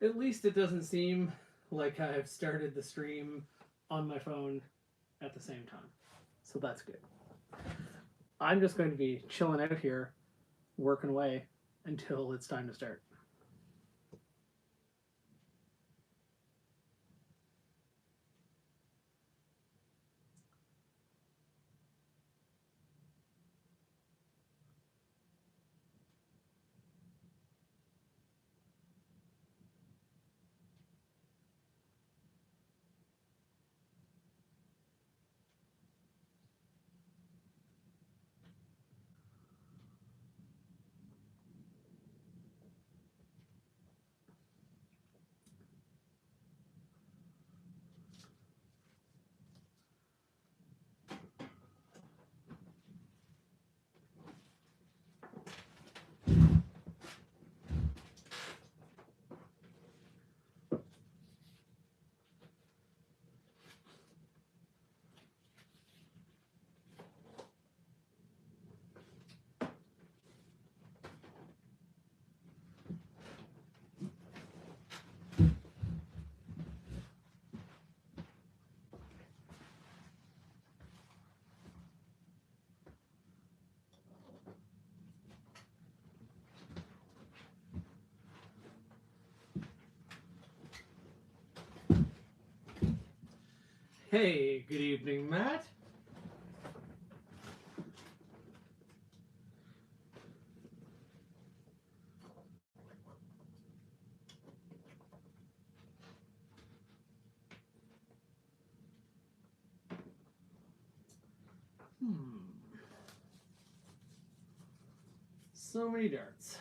At least it doesn't seem like I've started the stream on my phone at the same time. So that's good. I'm just going to be chilling out here, working away until it's time to start. Hey, good evening, Matt. So many darts.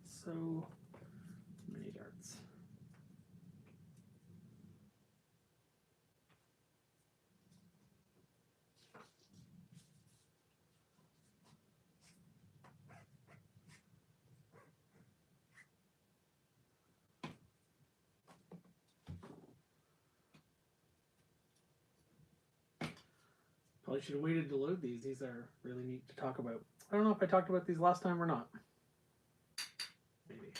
So many darts. Probably should have waited to load these. These are really neat to talk about. I don't know if I talked about these last time or not. Maybe.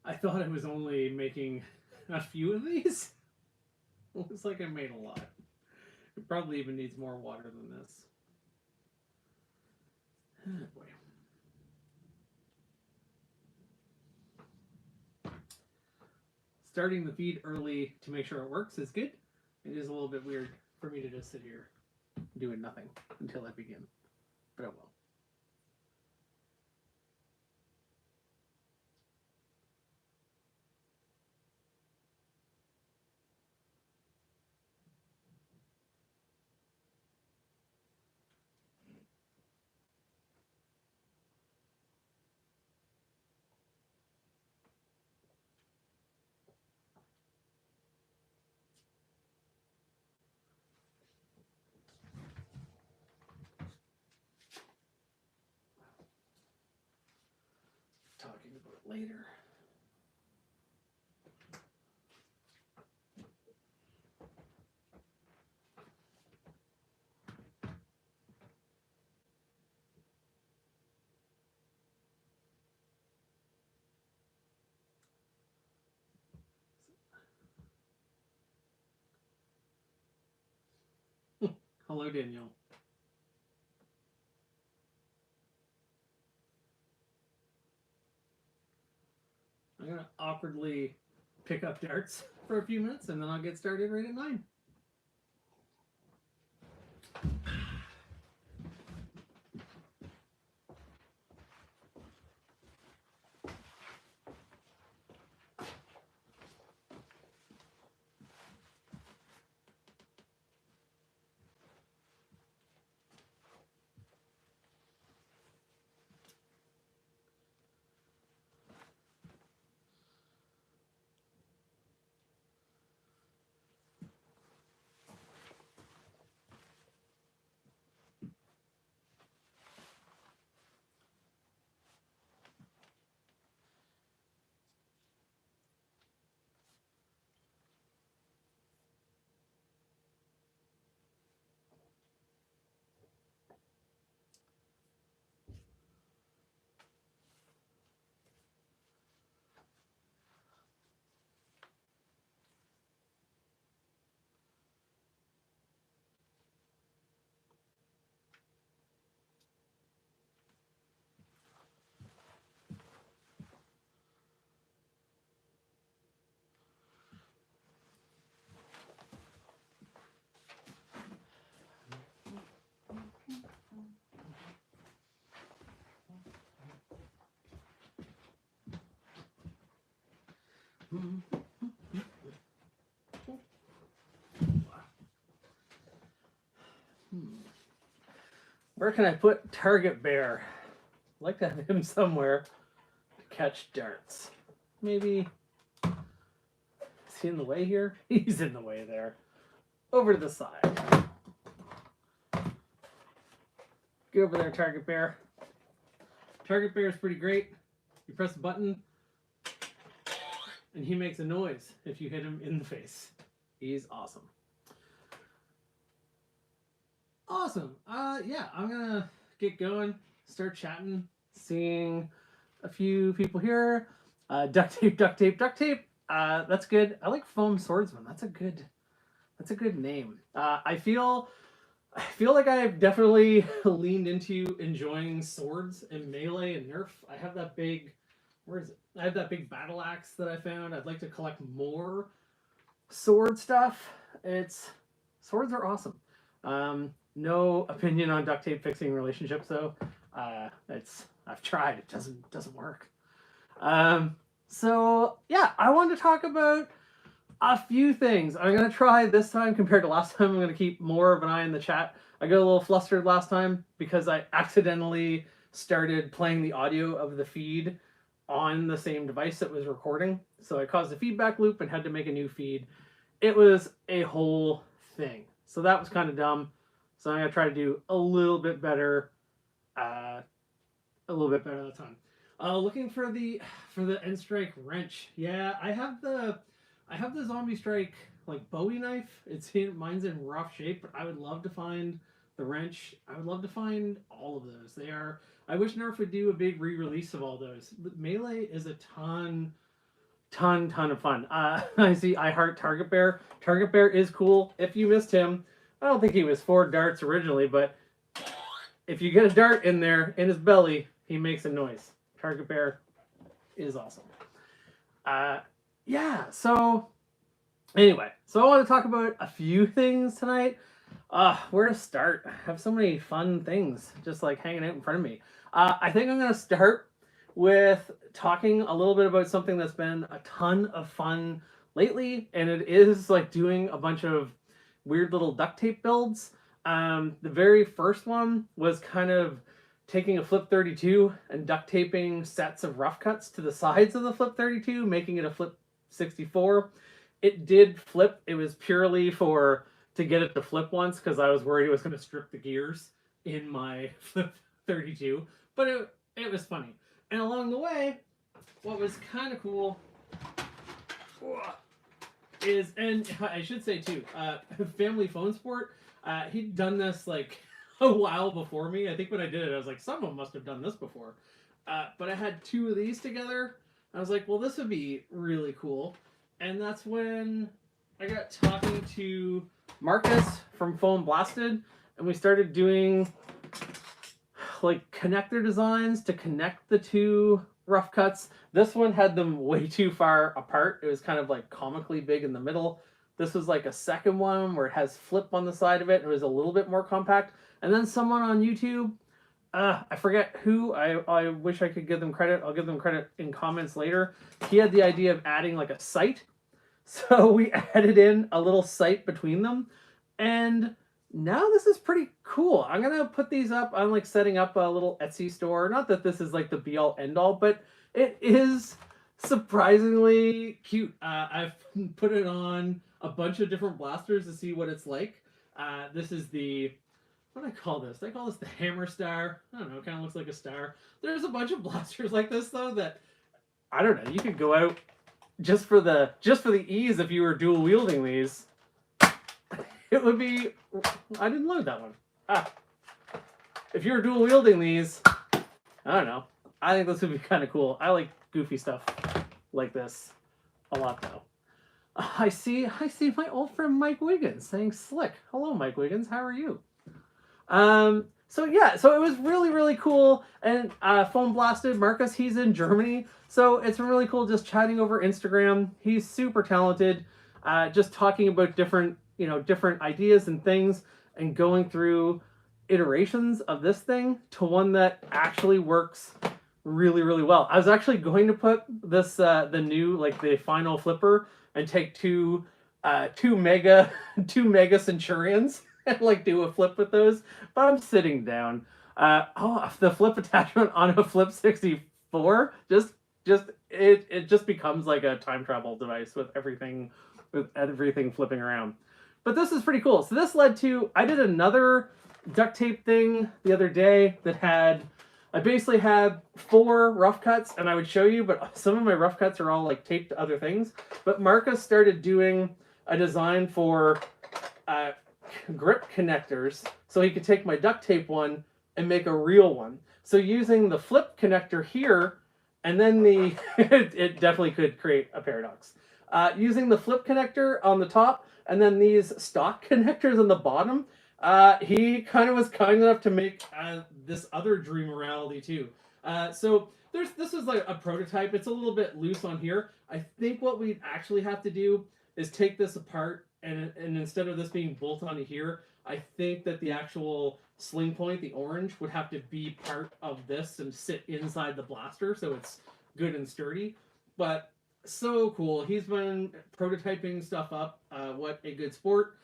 I thought I was only making a few of these. Looks like I made a lot. It probably even needs more water than this. Oh boy. Starting the feed early to make sure it works is good. It is a little bit weird for me to just sit here doing nothing until I begin, but I will. Talking about it later. Hello, Danielle. I'm going to awkwardly pick up darts for a few minutes, and then I'll get started right at 9. Where can I put Target Bear? I'd like to have him somewhere to catch darts. Maybe. Is he in the way here? He's in the way there. Over to the side. Get over there, Target Bear. Target Bear is pretty great. You press the button, and he makes a noise if you hit him in the face. He's awesome. Awesome. Yeah, I'm gonna get going, start chatting, seeing a few people here. Duct tape, duct tape, duct tape. That's good. I like foam swordsman. That's a good name. I feel like I've definitely leaned into enjoying swords in Melee and Nerf. I have that big, where is it? I have that big battle axe that I found. I'd like to collect more sword stuff. Swords are awesome. No opinion on duct tape fixing relationships though. I've tried. It doesn't work. So yeah, I wanted to talk about a few things. I'm gonna try this time compared to last time. I'm gonna keep more of an eye on the chat. I got a little flustered last time because I accidentally started playing the audio of the feed on the same device that was recording. So I caused a feedback loop and had to make a new feed. It was a whole thing. So that was kind of dumb. So I'm gonna try to do a little bit better that time. Looking for the End Strike wrench. Yeah, I have the Zombie Strike like Bowie knife. Mine's in rough shape, but I would love to find the wrench. I would love to find all of those. I wish Nerf would do a big re-release of all those. Melee is a ton of fun. I see I heart Target Bear. Target Bear is cool. If you missed him, I don't think he was 4 darts originally, but if you get a dart in there, in his belly, he makes a noise. Target Bear is awesome. Yeah, so anyway, so I want to talk about a few things tonight. Where to start? I have so many fun things just like hanging out in front of me. I think I'm going to start with talking a little bit about something that's been a ton of fun lately, and it is like doing a bunch of weird little duct tape builds. The very first one was kind of taking a flip 32 and duct taping sets of rough cuts to the sides of the flip 32, making it a flip 64. It did flip. It was purely to get it to flip once because I was worried it was going to strip the gears in my flip 32, but it was funny. And along the way, what was kind of cool is, and I should say too, Family Phone Sport, he'd done this like a while before me. I think when I did it, I was like, someone must have done this before. But I had 2 of these together. I was like, well, this would be really cool. And that's when I got talking to Markus from Foam Blasted, and we started doing like connector designs to connect the two rough cuts. This one had them way too far apart. It was kind of like comically big in the middle. This was like a second one where it has flip on the side of it. It was a little bit more compact. And then someone on YouTube, I forget who, I wish I could give them credit. I'll give them credit in comments later. He had the idea of adding like a sight. So we added in a little sight between them. And now this is pretty cool. I'm going to put these up. I'm like setting up a little Etsy store. Not that this is like the be all end all, but it is surprisingly cute. I've put it on a bunch of different blasters to see what it's like. This is the, what do I call this? I call this the hammer star. I don't know, it kind of looks like a star. There's a bunch of blasters like this though that, I don't know, you could go out just for the ease if you were dual wielding these. It would be, I didn't load that one. If you were dual wielding these, I don't know. I think this would be kind of cool. I like goofy stuff like this a lot though. I see my old friend Mike Wiggins saying slick. Hello, Mike Wiggins. How are you? So yeah, so it was really, really cool. And Foam Blasted, Markus, he's in Germany. So it's been really cool just chatting over Instagram. He's super talented. Just talking about different ideas and things and going through iterations of this thing to one that actually works really, really well. I was actually going to put this, the new, like the final flipper and take two mega Centurions and like do a flip with those, but I'm sitting down. The flip attachment on a Flip 64 it just becomes like a time travel device with everything flipping around. But this is pretty cool. So this led to, I did another duct tape thing the other day that I basically had 4 rough cuts, and I would show you, but some of my rough cuts are all like taped to other things. But Markus started doing a design for grip connectors, so he could take my duct tape one and make a real one. So using the flip connector here, and then it definitely could create a paradox. Using the flip connector on the top, and then these stock connectors on the bottom, he kind of was kind enough to make this other dream a reality too. So this is like a prototype. It's a little bit loose on here. I think what we actually have to do is take this apart, and instead of this being bolted onto here, I think that the actual sling point, the orange, would have to be part of this and sit inside the blaster so it's good and sturdy. But so cool. He's been prototyping stuff up. What a good sport.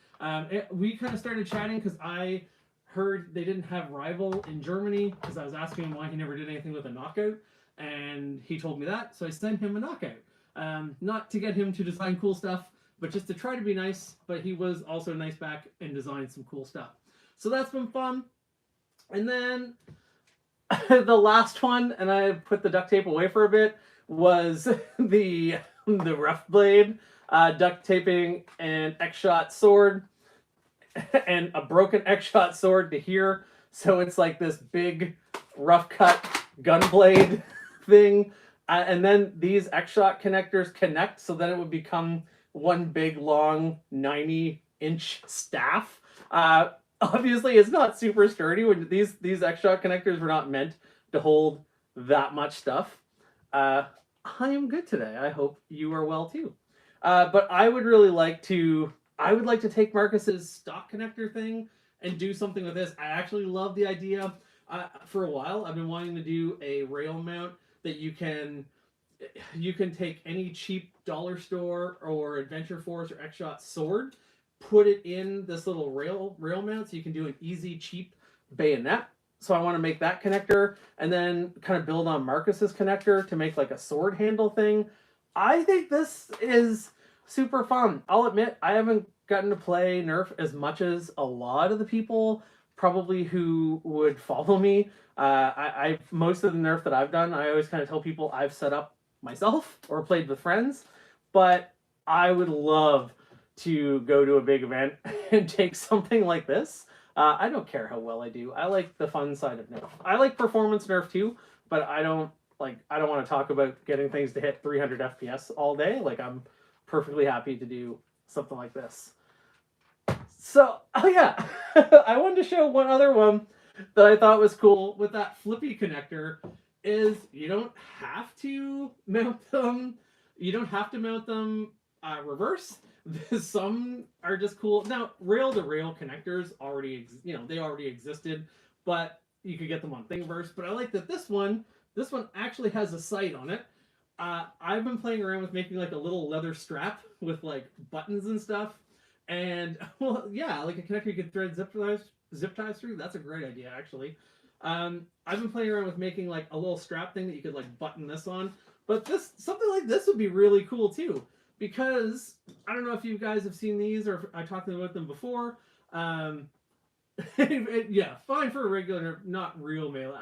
We kind of started chatting because I heard they didn't have Rival in Germany, because I was asking him why he never did anything with a knockout, and he told me that, so I sent him a knockout. Not to get him to design cool stuff, but just to try to be nice, but he was also nice back and designed some cool stuff. So that's been fun. And then the last one, and I put the duct tape away for a bit, was the rough blade duct taping an X-Shot sword and a broken X-Shot sword to here. So it's like this big rough cut gun blade thing. And then these X-Shot connectors connect, so then it would become one big long 90-inch staff. Obviously, it's not super sturdy. When these X-Shot connectors were not meant to hold that much stuff. I am good today. I hope you are well too. But I would really like to. I would like to take Markus's stock connector thing and do something with this. I actually love the idea. For a while, I've been wanting to do a rail mount that you can take any cheap dollar store or Adventure Force or X-Shot sword, put it in this little rail mount, so you can do an easy, cheap bayonet. So I want to make that connector and then kind of build on Markus's connector to make like a sword handle thing. I think this is super fun. I'll admit, I haven't gotten to play Nerf as much as a lot of the people probably who would follow me. Most of the Nerf that I've done, I always kind of tell people I've set up myself or played with friends, but I would love to go to a big event and take something like this. I don't care how well I do. I like the fun side of Nerf. I like performance Nerf too, but I don't want to talk about getting things to hit 300 FPS all day. Like, I'm perfectly happy to do something like this. So, oh yeah, I wanted to show one other one that I thought was cool with that flippy connector is you don't have to mount them. You don't have to mount them reverse. Some are just cool. Now, rail-to-rail connectors already, they already existed, but you could get them on Thingiverse. But I like that this one actually has a sight on it. I've been playing around with making like a little leather strap with like buttons and stuff. And well, yeah, like a connector you could thread zip ties through. That's a great idea, actually. I've been playing around with making like a little strap thing that you could like button this on. But something like this would be really cool too, because I don't know if you guys have seen these or if I talked about them before. Yeah, fine for a regular, not real mail.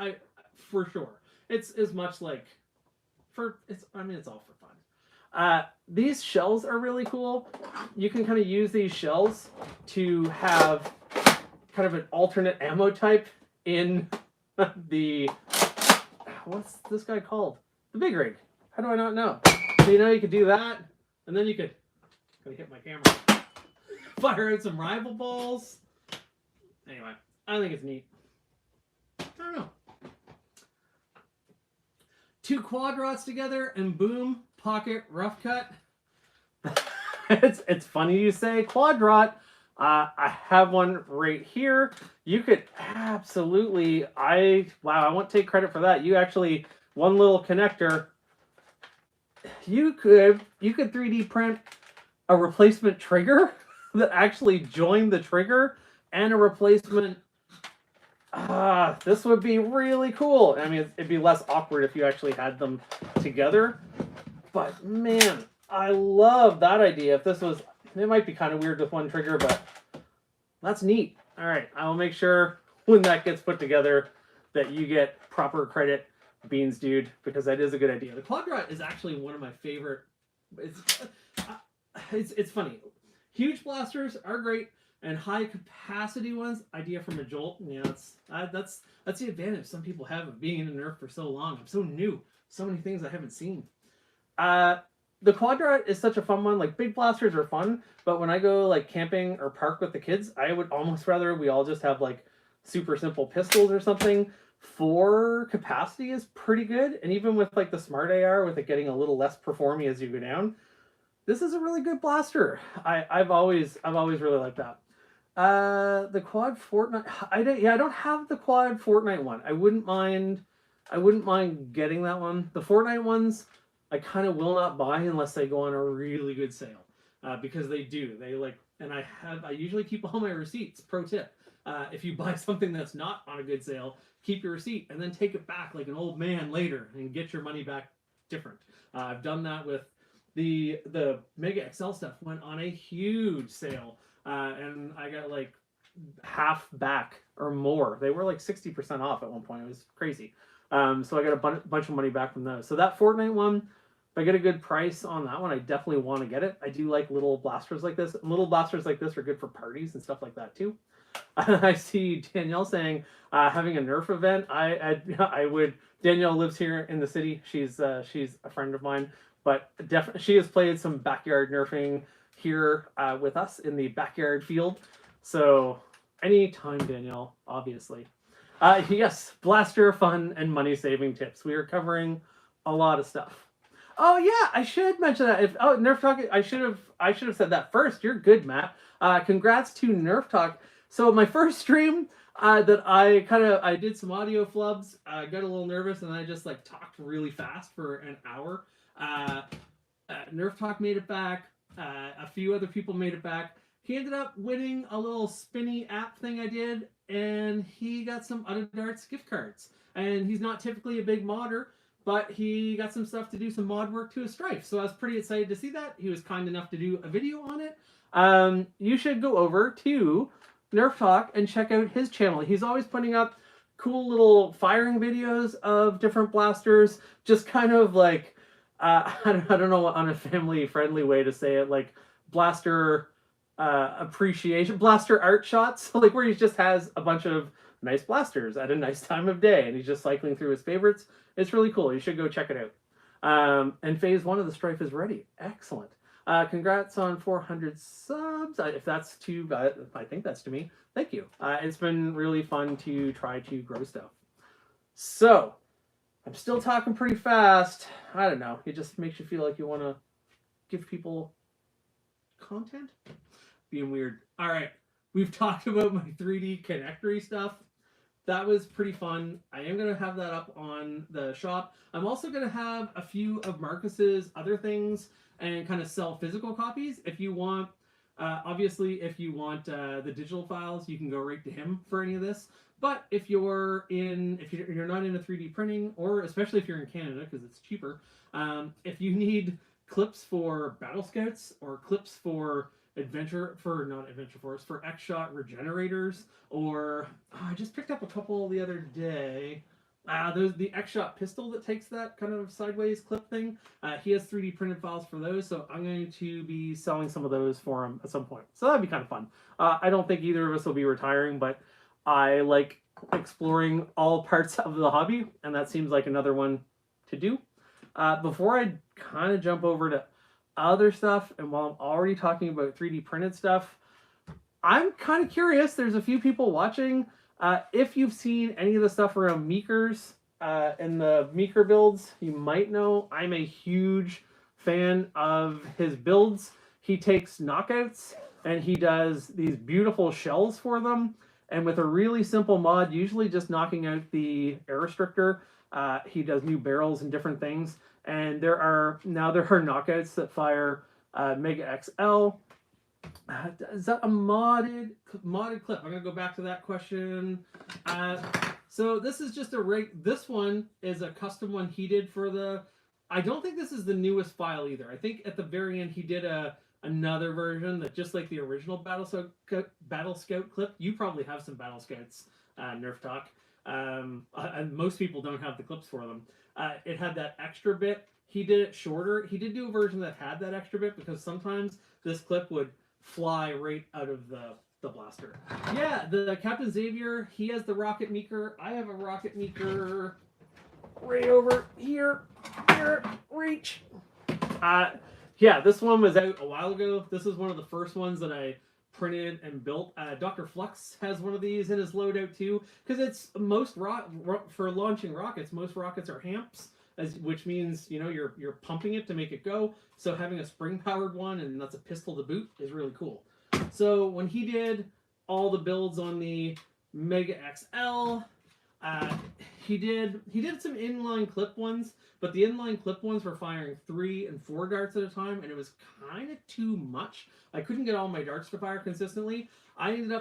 For sure. It's as much like it's all for fun. These shells are really cool. You can kind of use these shells to have kind of an alternate ammo type in the, what's this guy called? The big rig. How do I not know? So you could do that, and then you could, gotta hit my camera, fire out some rival balls. Anyway, I think it's neat. I don't know. 2 quad rods together and boom, pocket rough cut. It's funny you say quad rod. I have one right here. You could absolutely, I won't take credit for that. You actually, one little connector, you could 3D print a replacement trigger that actually joined the trigger and a replacement. This would be really cool. I mean, it'd be less awkward if you actually had them together. But man, I love that idea. If this was, it might be kind of weird with one trigger, but that's neat. All right, I will make sure when that gets put together that you get proper credit, Beans Dude, because that is a good idea. The quad rod is actually one of my favorite. It's funny. Huge blasters are great. And high capacity ones, idea from a jolt. Yeah, that's the advantage some people have of being in Nerf for so long. I'm so new, so many things I haven't seen. The quad rod is such a fun one. Like big blasters are fun, but when I go like camping or park with the kids, I would almost rather we all just have like super simple pistols or something. 4 capacity is pretty good, and even with like the smart AR, with it getting a little less performy as you go down, this is a really good blaster. I've always really liked that. The quad Fortnite. I don't have the quad Fortnite one. I wouldn't mind getting that one. The Fortnite ones, I kind of will not buy unless they go on a really good sale, because they like. And I usually keep all my receipts. Pro tip: if you buy something that's not on a good sale, keep your receipt and then take it back like an old man later and get your money back different. I've done that with the Mega XL stuff. Went on a huge sale. And I got like half back or more. They were like 60% off at one point. It was crazy. So I got a bunch of money back from those. So that Fortnite one, if I get a good price on that one, I definitely want to get it. I do like little blasters like this. And little blasters like this are good for parties and stuff like that too. I see Danielle saying having a Nerf event. I would. Danielle lives here in the city. She's a friend of mine, but definitely she has played some backyard Nerfing here with us in the backyard field. So anytime, Danielle, obviously. Yes, blaster fun and money saving tips. We are covering a lot of stuff. Oh yeah, I should mention that. Nerf Talk, I should have said that first. You're good, Matt. Congrats to Nerf Talk. So my first stream that I did some audio flubs. I got a little nervous and I just like talked really fast for an hour. Nerf Talk made it back. A few other people made it back. He ended up winning a little spinny app thing I did, and he got some Darts gift cards. And he's not typically a big modder, but he got some stuff to do some mod work to his Strife. So I was pretty excited to see that. He was kind enough to do a video on it. You should go over to Nerf Talk and check out his channel. He's always putting up cool little firing videos of different blasters, just kind of like, I don't know on a family-friendly way to say it, like blaster appreciation, blaster art shots, like where he just has a bunch of nice blasters at a nice time of day, and he's just cycling through his favorites. It's really cool. You should go check it out. And phase 1 of the Strife is ready. Excellent. Congrats on 400 subs. If that's to, I think that's to me. Thank you. It's been really fun to try to grow stuff. So, I'm still talking pretty fast. I don't know. It just makes you feel like you want to give people content. Being weird. All right. We've talked about my 3D connectory stuff. That was pretty fun. I am going to have that up on the shop. I'm also going to have a few of Markus's other things and kind of sell physical copies. If you want, obviously, if you want the digital files, you can go right to him for any of this. But if you're not into 3D printing, or especially if you're in Canada because it's cheaper, if you need clips for Battle Scouts or clips for not Adventure Force, for X-Shot regenerators, or I just picked up a couple the other day. There's the X-Shot pistol that takes that kind of sideways clip thing. He has 3D printed files for those, so I'm going to be selling some of those for him at some point. So that'd be kind of fun. I don't think either of us will be retiring, but I like exploring all parts of the hobby, and that seems like another one to do. Before I kind of jump over to other stuff, and while I'm already talking about 3D printed stuff, I'm kind of curious. There's a few people watching. If you've seen any of the stuff around Meekers and the Meeker builds, you might know I'm a huge fan of his builds. He takes knockouts and he does these beautiful shells for them. And with a really simple mod, usually just knocking out the air restrictor, he does new barrels and different things. And there are knockouts that fire Mega XL. Is that a modded clip? I'm gonna go back to that question. So this is just a rig. This one is a custom one he did for the. I don't think this is the newest file either. I think at the very end he did another version that just like the original Battle Scout clip. You probably have some Battle Scouts, Nerf Talk. And most people don't have the clips for them. It had that extra bit. He did it shorter. He did do a version that had that extra bit because sometimes this clip would fly right out of the blaster. Yeah, the Captain Xavier, he has the Rocket Meeker. I have a Rocket Meeker right over here. Here, reach. Yeah, this one was out a while ago. This is one of the first ones that I printed and built. Dr. Flux has one of these in his loadout too, because it's for launching rockets. Most rockets are hamps, which means you're pumping it to make it go. So having a spring-powered one, and that's a pistol to boot, is really cool. So when he did all the builds on the Mega XL, he did some inline clip ones, but the inline clip ones were firing 3 and 4 darts at a time, and it was kind of too much. I couldn't get all my darts to fire consistently.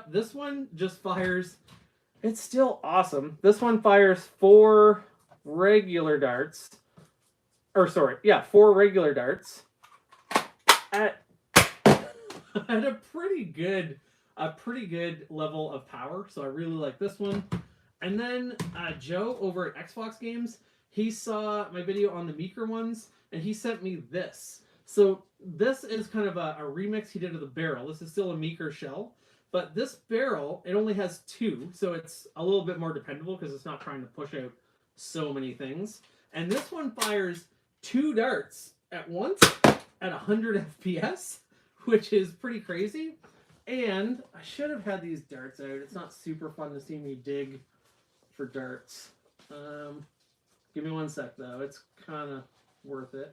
This one just fires, it's still awesome. This one fires 4 regular darts. 4 regular darts at a pretty good level of power. So I really like this one. And then Joe over at Xbox Games, he saw my video on the Meeker ones, and he sent me this. So this is kind of a remix he did of the barrel. This is still a Meeker shell, but this barrel, it only has 2, so it's a little bit more dependable because it's not trying to push out so many things. And this one fires 2 darts at once at 100 FPS, which is pretty crazy. And I should have had these darts out. It's not super fun to see me dig for darts. Give me one sec though. It's kind of worth it.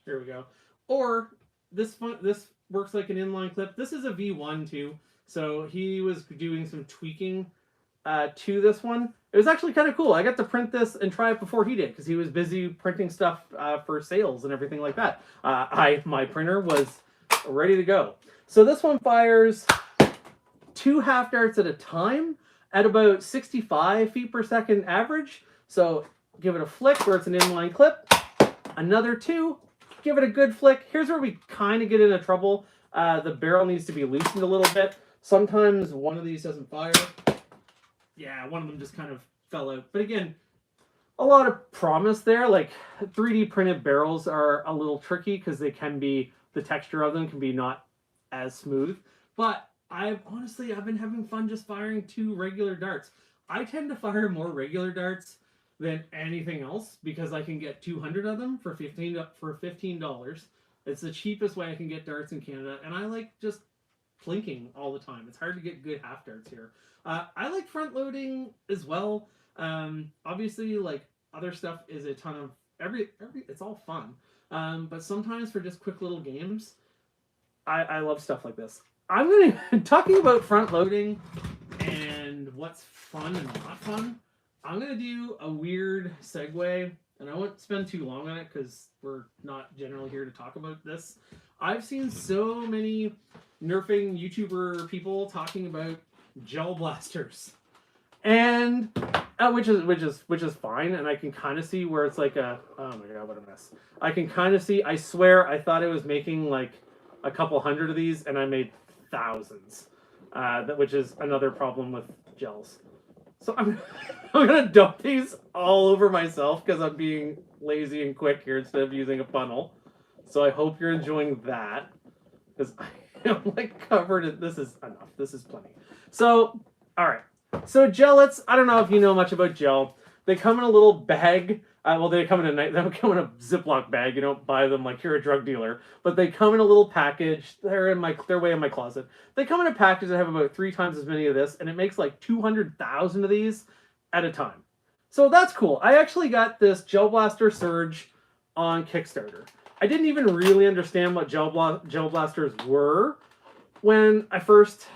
Here we go. Or this works like an inline clip. This is a V1 too, so he was doing some tweaking to this one. It was actually kind of cool. I got to print this and try it before he did because he was busy printing stuff for sales and everything like that. My printer was ready to go. So this one fires 2 half darts at a time at about 65 feet per second average. So give it a flick where it's an inline clip. Another 2. Give it a good flick. Here's where we kind of get into trouble. The barrel needs to be loosened a little bit. Sometimes one of these doesn't fire. Yeah, one of them just kind of fell out. But again, a lot of promise there. Like 3D printed barrels are a little tricky because the texture of them can be not as smooth. But I've been having fun just firing 2 regular darts. I tend to fire more regular darts than anything else because I can get 200 of them for $15. It's the cheapest way I can get darts in Canada, and I like just plinking all the time. It's hard to get good half darts here. I like front loading as well. Obviously, like other stuff is a ton of every it's all fun. But sometimes for just quick little games, I love stuff like this. I'm gonna talking about front loading and what's fun and not fun. I'm gonna do a weird segue, and I won't spend too long on it because we're not generally here to talk about this. I've seen so many nerfing YouTuber people talking about gel blasters, and which is fine, and I can kind of see where it's like oh my god, what a mess. I can kind of see. I swear, I thought I was making like a couple hundred of these, and I made thousands. Which is another problem with gels. So I'm gonna dump these all over myself because I'm being lazy and quick here instead of using a funnel. So I hope you're enjoying that because I am like covered in. This is enough. This is plenty. So all right. So gellets. I don't know if you know much about gel. They come in a little bag. Well, they come in a Ziploc bag. You don't buy them like you're a drug dealer, but they come in a little package. They're way in my closet. They come in a package that have about 3 times as many of this, and it makes like 200,000 of these at a time. So that's cool. I actually got this Gel Blaster Surge on Kickstarter. I didn't even really understand what gel blasters were when I first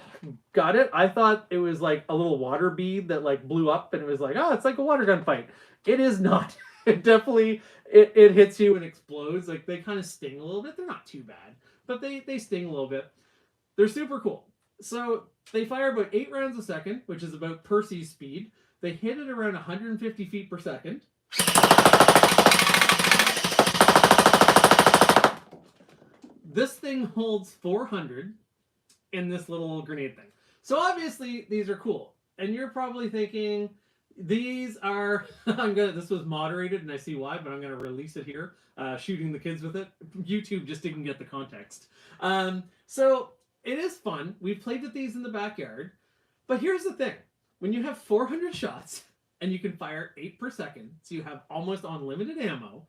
got it. I thought it was like a little water bead that like blew up, and it was like, oh, it's like a water gun fight. It is not. It definitely it hits you and explodes. Like they kind of sting a little bit. They're not too bad, but they sting a little bit. They're super cool. So they fire about 8 rounds a second, which is about Percy's speed. They hit it around 150 feet per second. This thing holds 400 in this little grenade thing. So obviously these are cool, and you're probably thinking. These are, this was moderated and I see why, but I'm going to release it here, shooting the kids with it. YouTube just didn't get the context. So it is fun. We've played with these in the backyard, but here's the thing. When you have 400 shots and you can fire 8 per second, so you have almost unlimited ammo,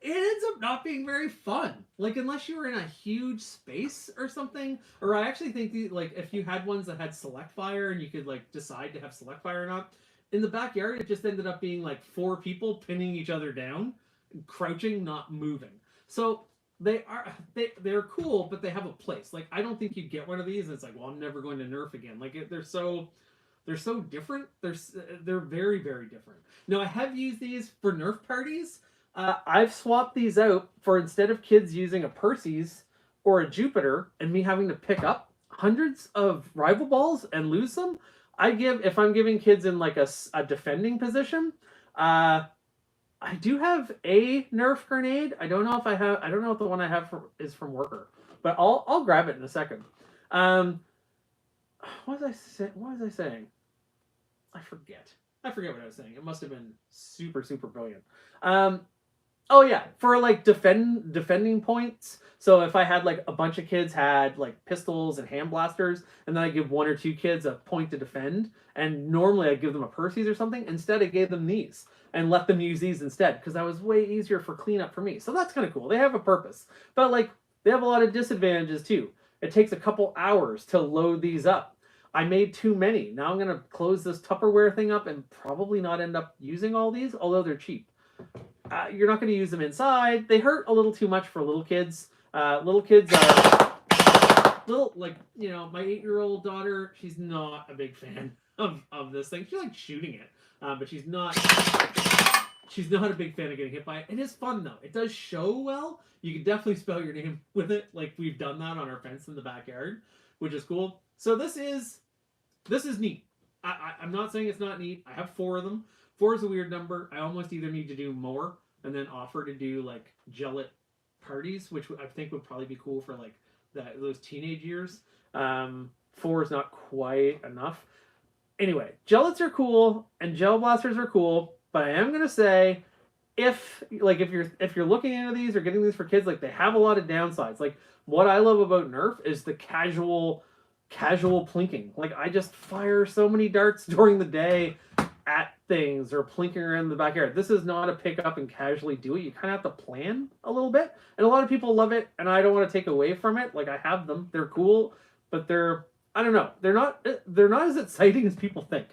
it ends up not being very fun. Like, unless you were in a huge space or something, or I actually think, like, if you had ones that had select fire and you could, like, decide to have select fire or not, in the backyard, it just ended up being like 4 people pinning each other down, crouching, not moving. So they're cool, but they have a place. Like I don't think you'd get one of these. And it's like, well, I'm never going to Nerf again. Like they're so different. They're very, very different. Now I have used these for Nerf parties. I've swapped these out for, instead of kids using a Percy's or a Jupiter and me having to pick up hundreds of rival balls and lose them. If I'm giving kids in like a defending position, I do have a Nerf grenade. I don't know if the one I have is from Worker, but I'll grab it in a second. What was I saying? I forget what I was saying. It must have been super, super brilliant. Oh yeah, for like defending points. So if I had like a bunch of kids had like pistols and hand blasters, and then I give 1 or 2 kids a point to defend, and normally I give them a Percy's or something. Instead, I gave them these and let them use these instead because that was way easier for cleanup for me. So that's kind of cool. They have a purpose, but like they have a lot of disadvantages too. It takes a couple hours to load these up. I made too many. Now I'm gonna close this Tupperware thing up and probably not end up using all these, although they're cheap. You're not going to use them inside. They hurt a little too much for little kids. Little kids are like, you know, my 8-year-old daughter, she's not a big fan of this thing. She likes shooting it, but she's not a big fan of getting hit by it. It is fun though. It does show well. You can definitely spell your name with it. Like we've done that on our fence in the backyard, which is cool. So this is neat. I'm not saying it's not neat. I have 4 of them. 4 is a weird number. I almost either need to do more and then offer to do like gellet parties, which I think would probably be cool for like those teenage years. 4 is not quite enough. Anyway, gellets are cool and gel blasters are cool, but I am gonna say if you're looking into these or getting these for kids, like they have a lot of downsides. Like what I love about Nerf is the casual plinking. Like I just fire so many darts during the day at things or plinking around in the backyard. This is not a pick up and casually do it. You kind of have to plan a little bit. And a lot of people love it, and I don't want to take away from it. Like, I have them. They're cool, but I don't know. They're not as exciting as people think.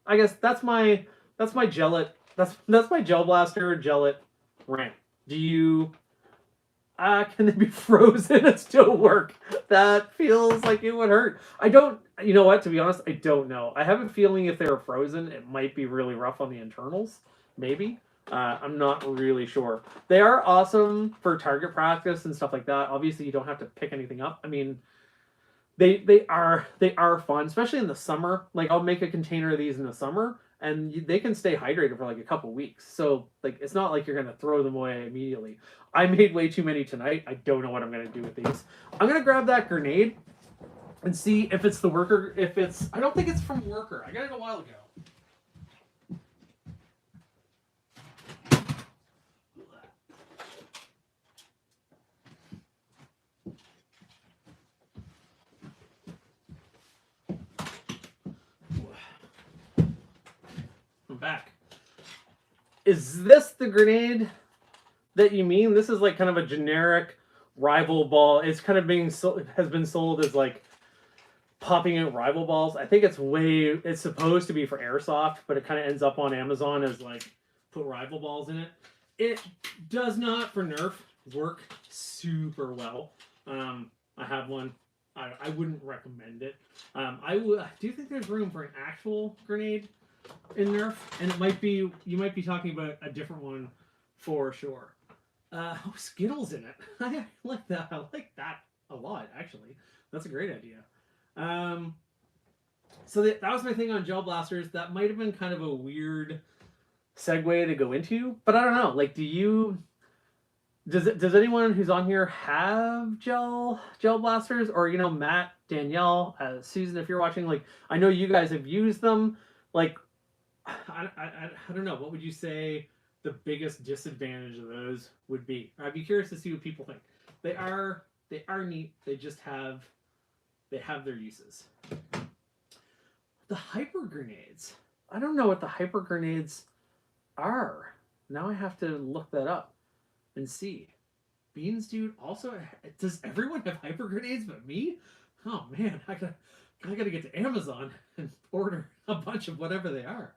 I guess that's my gellet. That's my gel blaster gellet rant. Do you can they be frozen and still work? That feels like it would hurt. I don't, you know what, to be honest, I don't know. I have a feeling if they were frozen, it might be really rough on the internals. Maybe. I'm not really sure. They are awesome for target practice and stuff like that. Obviously, you don't have to pick anything up. I mean, they are fun, especially in the summer. Like, I'll make a container of these in the summer, and they can stay hydrated for like a couple weeks. So like, it's not like you're gonna throw them away immediately. I made way too many tonight. I don't know what I'm gonna do with these. I'm gonna grab that grenade and see if it's the worker. If it's, I don't think it's from worker. I got it a while ago. Back. Is this the grenade that you mean? This is like kind of a generic rival ball. It's kind of has been sold as like popping out rival balls. I think it's supposed to be for airsoft, but it kind of ends up on Amazon as like put rival balls in it. It does not, for Nerf, work super well. I have one. I wouldn't recommend it. Do you think there's room for an actual grenade in Nerf? And you might be talking about a different one for sure. Skittles in it. I like that. I like that a lot, actually. That's a great idea. So that was my thing on gel blasters. That might have been kind of a weird segue to go into, but I don't know. Like, does anyone who's on here have gel blasters? Or, you know, Matt, Danielle, Susan, if you're watching, like, I know you guys have used them. Like, I don't know. What would you say the biggest disadvantage of those would be? I'd be curious to see what people think. They are neat. They just have their uses. The hyper grenades. I don't know what the hyper grenades are. Now I have to look that up and see. Beans Dude also, does everyone have hyper grenades but me? Oh man, I gotta get to Amazon and order a bunch of whatever they are.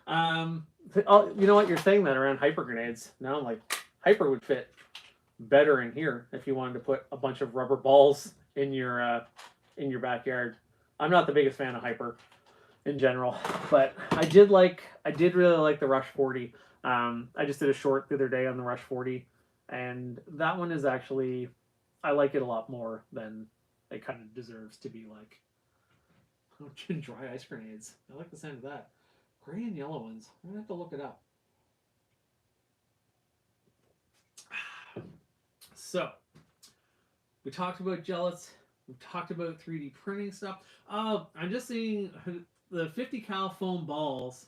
You know what, you're saying that around hyper grenades. Now I'm like, hyper would fit better in here if you wanted to put a bunch of rubber balls in your backyard. I'm not the biggest fan of hyper in general, but I did really like the Rush 40. I just did a short the other day on the Rush 40, and that one is actually, I like it a lot more than it kind of deserves to be like. Oh, dry ice grenades. I like the sound of that. Gray and yellow ones. I'm gonna have to look it up. So, we talked about gellets. We talked about 3D printing stuff. I'm just seeing the 50 cal foam balls,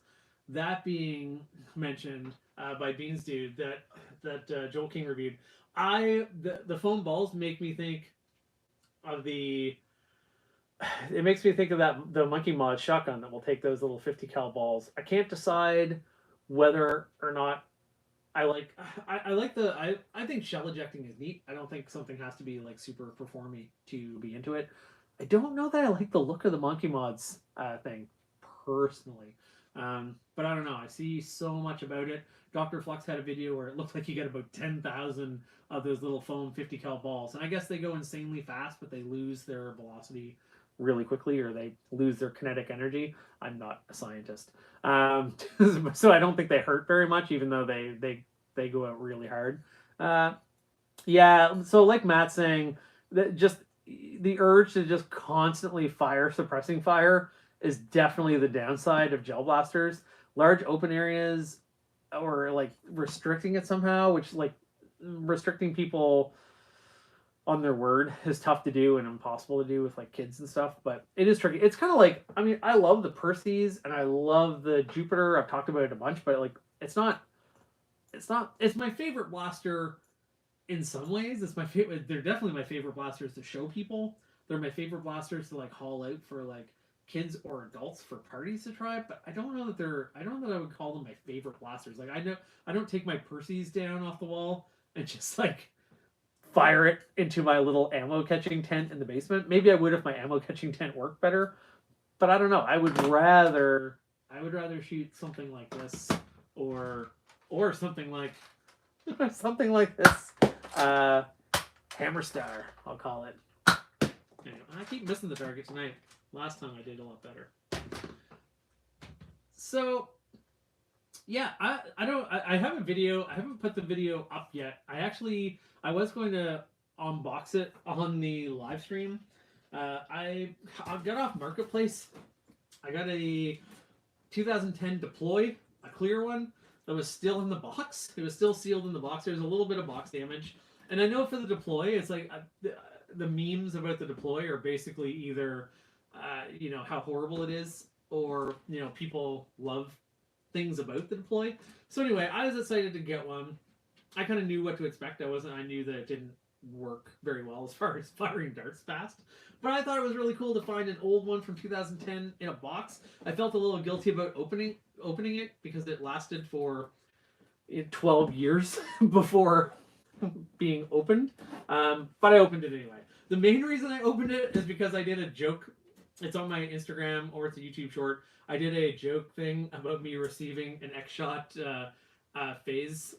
that being mentioned by Beans Dude that Joel King reviewed. The foam balls make me think of it makes me think of the Monkey Mod shotgun that will take those little 50 cal balls. I can't decide whether or not I think shell ejecting is neat. I don't think something has to be like super performy to be into it. I don't know that I like the look of the Monkey Mods thing personally. But I don't know. I see so much about it. Dr. Flux had a video where it looked like you got about 10,000 of those little foam 50 cal balls. And I guess they go insanely fast, but they lose their velocity really quickly, or they lose their kinetic energy. I'm not a scientist. So I don't think they hurt very much, even though they go out really hard. Yeah, so like Matt's saying, that just the urge to just constantly suppressing fire is definitely the downside of gel blasters. Large open areas, or like restricting it somehow, which like restricting people on their word is tough to do and impossible to do with like kids and stuff, but it is tricky. It's kind of like, I mean, I love the Perseus and I love the Jupiter. I've talked about it a bunch, but like, it's my favorite blaster in some ways. It's my favorite. They're definitely my favorite blasters to show people. They're my favorite blasters to like haul out for like kids or adults for parties to try, but I don't know that I don't know that I would call them my favorite blasters. Like I don't take my Percy's down off the wall and just like fire it into my little ammo catching tent in the basement. Maybe I would if my ammo catching tent worked better, but I don't know. I would rather shoot something like this or something like something like this. Hammer Star, I'll call it. Anyway, I keep missing the target tonight. Last time I did a lot better. So yeah, I have a video. I haven't put the video up yet. I was going to unbox it on the live stream. I got off Marketplace. I got a 2010 Deploy, a clear one that was still in the box. It was still sealed in the box. There's a little bit of box damage. And I know for the Deploy, it's like the memes about the Deploy are basically either, you know, how horrible it is, or, you know, people love things about the Deploy. So anyway, I was excited to get one. I kind of knew what to expect. I knew that it didn't work very well as far as firing darts fast. But I thought it was really cool to find an old one from 2010 in a box. I felt a little guilty about opening it because it lasted for 12 years before being opened. But I opened it anyway. The main reason I opened it is because I did a joke. It's on my Instagram or it's a YouTube short. I did a joke thing about me receiving an X-Shot phase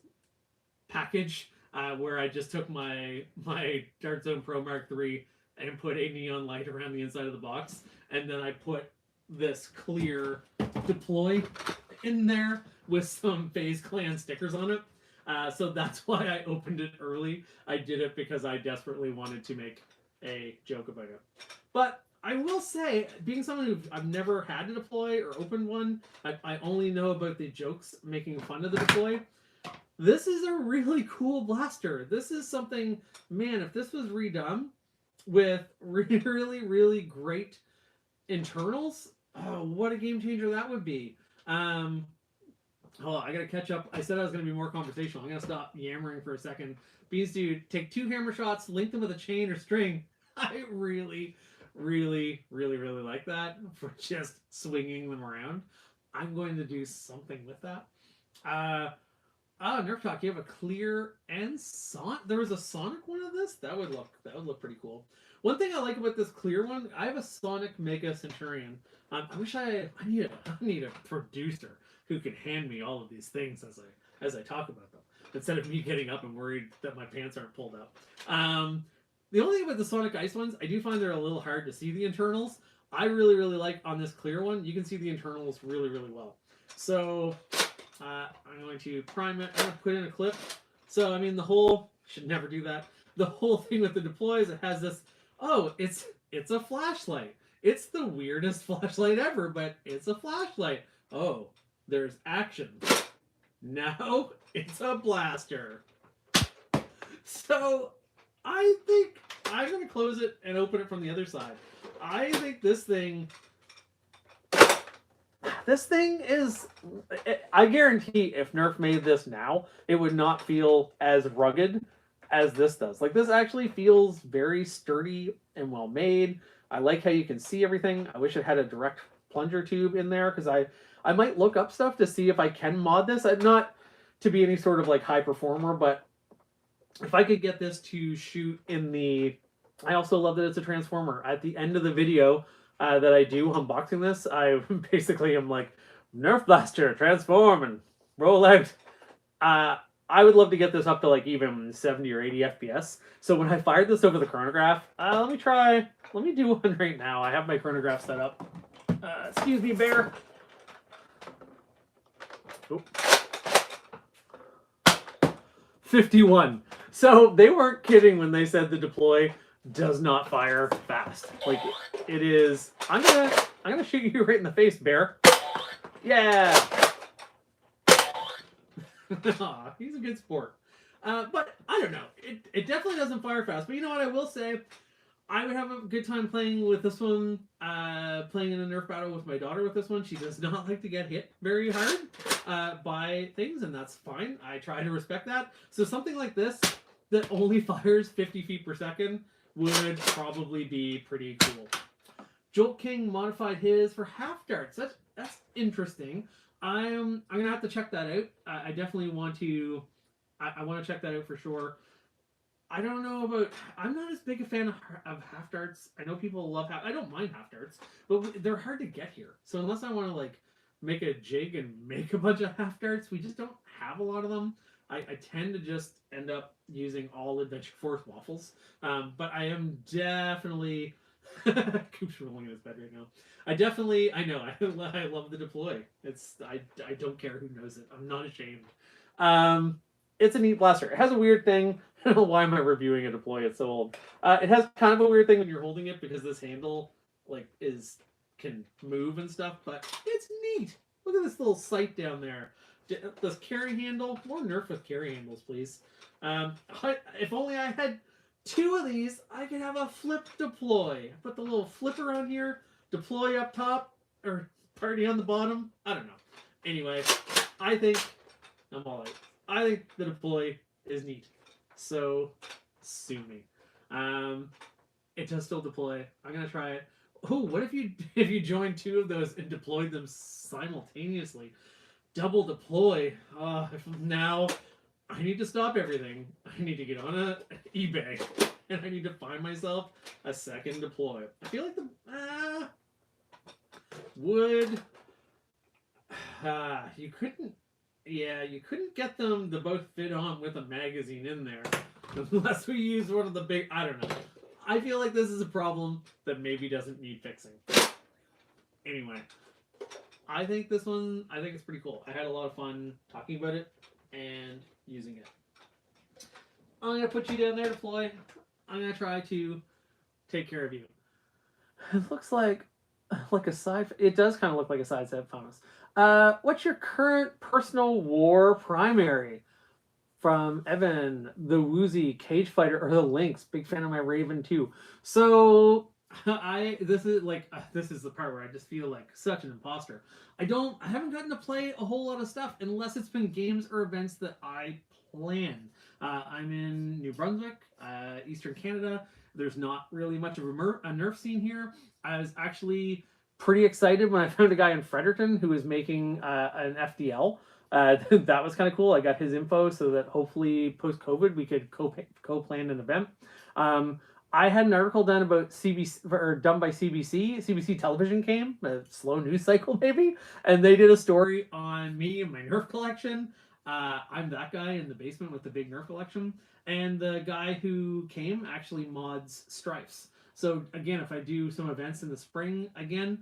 package where I just took my Dart Zone Pro Mark III and put a neon light around the inside of the box, and then I put this clear Deploy in there with some FaZe Clan stickers on it. So that's why I opened it early. I did it because I desperately wanted to make a joke about it. But I will say, being someone who I've never had a Deploy or opened one, I only know about the jokes making fun of the Deploy. This is a really cool blaster. This is something, man, if this was redone with really, really great internals, oh, what a game changer that would be. Hold on, I gotta catch up. I said I was gonna be more conversational. I'm gonna stop yammering for a second. Beans dude, take 2 hammer shots, link them with a chain or string. I really, really, really, really like that for just swinging them around. I'm going to do something with that. Nerf Talk, you have a clear and Sonic. There was a Sonic one of this. That would look pretty cool. One thing I like about this clear one, I have a Sonic Mega Centurion. I wish I need a producer who can hand me all of these things as I talk about them, instead of me getting up and worried that my pants aren't pulled up. The only thing about the Sonic Ice ones, I do find they're a little hard to see the internals. I really, really like on this clear one, you can see the internals really, really well. So I'm going to prime it. I'm going to put in a clip. So, I mean, should never do that. The whole thing with the Deploy is it has this, oh, it's a flashlight. It's the weirdest flashlight ever, but it's a flashlight. Oh, there's action. Now it's a blaster. So I think I'm going to close it and open it from the other side. I think this thing is, I guarantee if Nerf made this now, it would not feel as rugged as this does. Like, this actually feels very sturdy and well made. I like how you can see everything. I wish it had a direct plunger tube in there, because I might look up stuff to see if I can mod this. Not to be any sort of like high performer, but if I could get this to shoot in the... I also love that it's a transformer. At the end of the video that I do unboxing this, I basically am like, Nerf Blaster, transform, and roll out. I would love to get this up to like even 70 or 80 FPS. So when I fired this over the chronograph, let me do one right now. I have my chronograph set up. Excuse me, bear. Oh. 51. So they weren't kidding when they said the Deploy does not fire fast. Like, it is. I'm gonna shoot you right in the face, bear. Yeah. Aw, he's a good sport. But I don't know. It definitely doesn't fire fast. But you know what I will say? I would have a good time playing with this one, playing in a Nerf battle with my daughter with this one. She does not like to get hit very hard by things, and that's fine. I try to respect that. So something like this that only fires 50 feet per second would probably be pretty cool. Jolt King modified his for half darts. That's interesting. I'm gonna have to check that out. I definitely want to. I want to check that out for sure. I don't know about. I'm not as big a fan of half darts. I know people love half. I don't mind half darts, but they're hard to get here. So unless I want to like make a jig and make a bunch of half darts, we just don't have a lot of them. I tend to just end up using all Adventure Force waffles. But I am definitely. Coop's rolling in his bed right now. I know. I love the deploy. I don't care who knows it. I'm not ashamed. Um, it's a neat blaster. It has a weird thing. I don't know why am I reviewing a deploy. It's so old. It has kind of a weird thing when you're holding it because this handle like can move and stuff, but it's neat. Look at this little sight down there. This carry handle. More Nerf with carry handles, please. If only I had two of these, I could have a flip deploy. Put the little flipper on here, deploy up top, or party on the bottom. I don't know. Anyway, I think I'm all right. I think the deploy is neat. So sue me. It does still deploy. I'm gonna try it. Oh, what if you join two of those and deployed them simultaneously? Double deploy. Now I need to stop everything. I need to get on a eBay and I need to find myself a second deploy. I feel like the would you couldn't. Yeah, you couldn't get them to both fit on with a magazine in there unless we use one of the big. I don't know. I feel like this is a problem that maybe doesn't need fixing. Anyway, I think this one. I think it's pretty cool. I had a lot of fun talking about it and using it. I'm gonna put you down there, deploy. I'm gonna try to take care of you. It looks like a side. It does kind of look like a side set bonus. What's your current personal war primary? From Evan, the Woozy, Cage Fighter, or the Lynx. Big fan of my Raven too. So this is the part where I just feel like such an imposter. I haven't gotten to play a whole lot of stuff unless it's been games or events that I plan. I'm in New Brunswick, Eastern Canada. There's not really much of a Nerf scene here. I was actually pretty excited when I found a guy in Fredericton who was making an FDL. That was kind of cool. I got his info so that hopefully post-COVID we could co-plan an event. I had an article done about CBC or done by CBC. CBC Television came, a slow news cycle maybe, and they did a story on me and my Nerf collection. I'm that guy in the basement with the big Nerf collection, and the guy who came actually mods Strifes. So again, if I do some events in the spring again,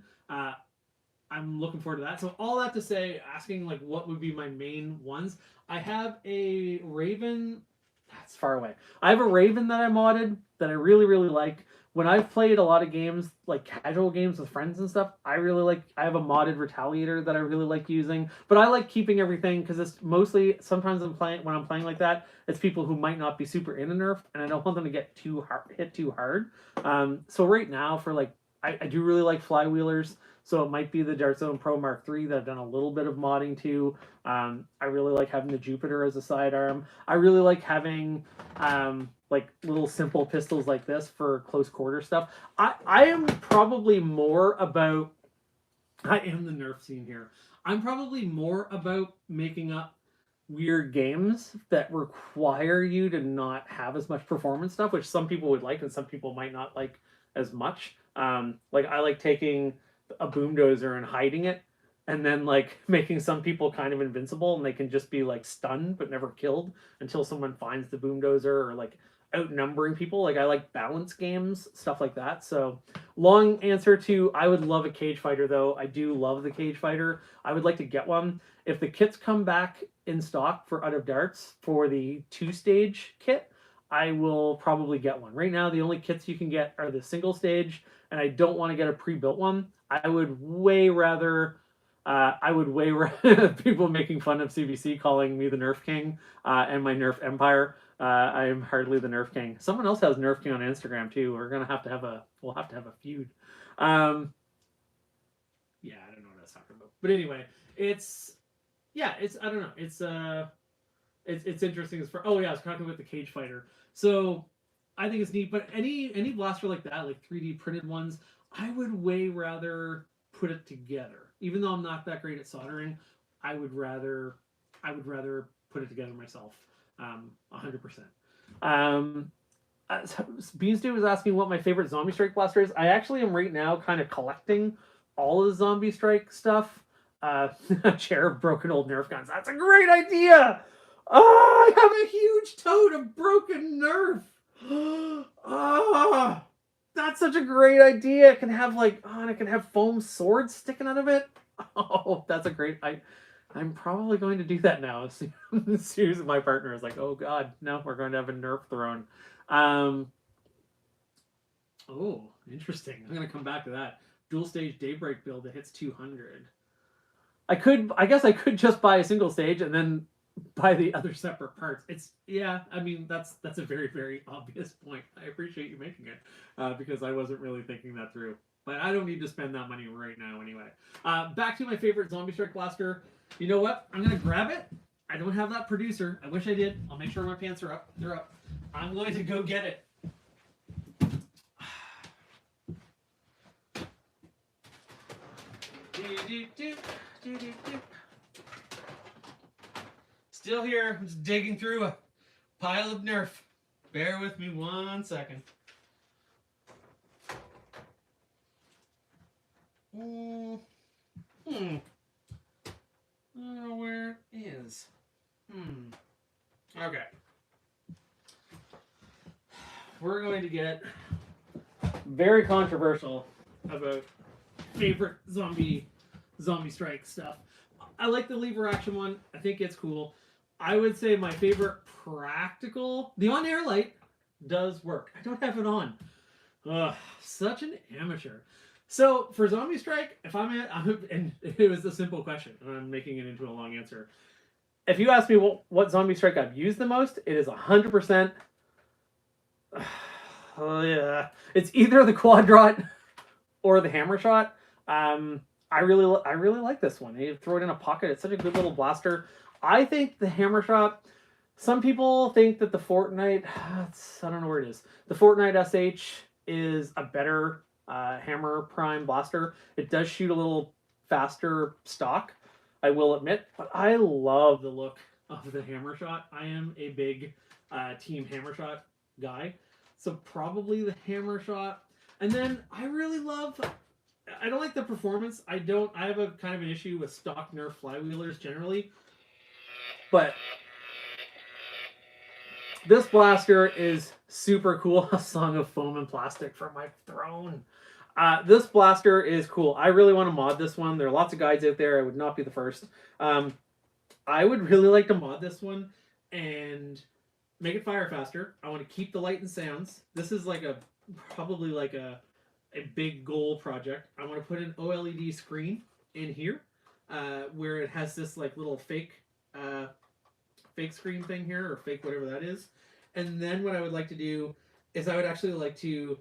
I'm looking forward to that. So all that to say, asking like what would be my main ones. I have a Raven. That's far away. I have a Raven that I modded that I really, really like. When I've played a lot of games, like casual games with friends and stuff, I really like. I have a modded Retaliator that I really like using. But I like keeping everything because it's mostly sometimes when I'm playing like that, it's people who might not be super in a Nerf, and I don't want them to get hit too hard. So right now, for like, I do really like flywheelers. So it might be the Dart Zone Pro Mark III that I've done a little bit of modding to. I really like having the Jupiter as a sidearm. I really like having like little simple pistols like this for close quarter stuff. I am probably more about. I am the Nerf scene here. I'm probably more about making up weird games that require you to not have as much performance stuff, which some people would like and some people might not like as much. Like I like taking a boomdozer and hiding it and then like making some people kind of invincible and they can just be like stunned but never killed until someone finds the boomdozer, or like outnumbering people. Like I like balance games, stuff like that. So long answer to I would love a Cage Fighter though. I do love the Cage Fighter. I would like to get one. If the kits come back in stock for Out of Darts for the 2-stage kit, I will probably get one. Right now the only kits you can get are the single stage, and I don't want to get a pre-built one. I would way rather people making fun of CBC calling me the Nerf King and my Nerf Empire. I am hardly the Nerf King. Someone else has Nerf King on Instagram too. We'll have to have a feud. Yeah, I don't know what I was talking about. But anyway, I don't know. It's interesting as for. Oh yeah, I was talking about the Cage Fighter. So I think it's neat, but any blaster like that, like 3D printed ones, I would way rather put it together. Even though I'm not that great at soldering, I would rather put it together myself. 100%. Um, Beansdew was asking what my favorite Zombie Strike blaster is. I actually am right now kind of collecting all of the Zombie Strike stuff. A chair of broken old Nerf guns. That's a great idea. Oh, I have a huge tote of broken Nerf. Oh, that's such a great idea. It can have and it can have foam swords sticking out of it. Oh, that's a great. I'm probably going to do that now. As soon as my partner is like, "Oh God, no, we're going to have a Nerf throne." Oh, interesting. I'm going to come back to that. Dual stage Daybreak build that hits 200. I guess I could just buy a single stage and then buy the other separate parts. I mean, that's a very, very obvious point. I appreciate you making it because I wasn't really thinking that through. But I don't need to spend that money right now anyway. Back to my favorite Zombie Strike blaster. You know what? I'm going to grab it. I don't have that producer. I wish I did. I'll make sure my pants are up. They're up. I'm going to go get it. Still here. I'm just digging through a pile of Nerf. Bear with me 1 second. I don't know where it is. Okay. We're going to get very controversial about favorite zombie strike stuff. I like the lever action one. I think it's cool. I would say my favorite practical, the on-air light does work. I don't have it on. Ugh, such an amateur. So for Zombie Strike, and it was a simple question, and I'm making it into a long answer. If you ask me what Zombie Strike I've used the most, it is 100%. Oh yeah, it's either the Quadrot or the Hammer Shot. I really like this one. You throw it in a pocket. It's such a good little blaster. I think the Hammer Shot. Some people think that the Fortnite. I don't know where it is. The Fortnite SH is a better Hammer Prime blaster. It does shoot a little faster stock, I will admit, but I love the look of the Hammer Shot. I am a big Team Hammer Shot guy, so probably the Hammer Shot. And then I really love. I don't like the performance. I have a kind of an issue with stock Nerf flywheelers generally, but this blaster is super cool. A Song of Foam and Plastic for my throne. This blaster is cool. I really want to mod this one. There are lots of guides out there. I would not be the first. I would really like to mod this one and make it fire faster. I want to keep the light and sounds. This is probably like a big goal project. I want to put an OLED screen in here where it has this little fake screen thing here, or fake whatever that is. And then what I would like to do is I would actually like to.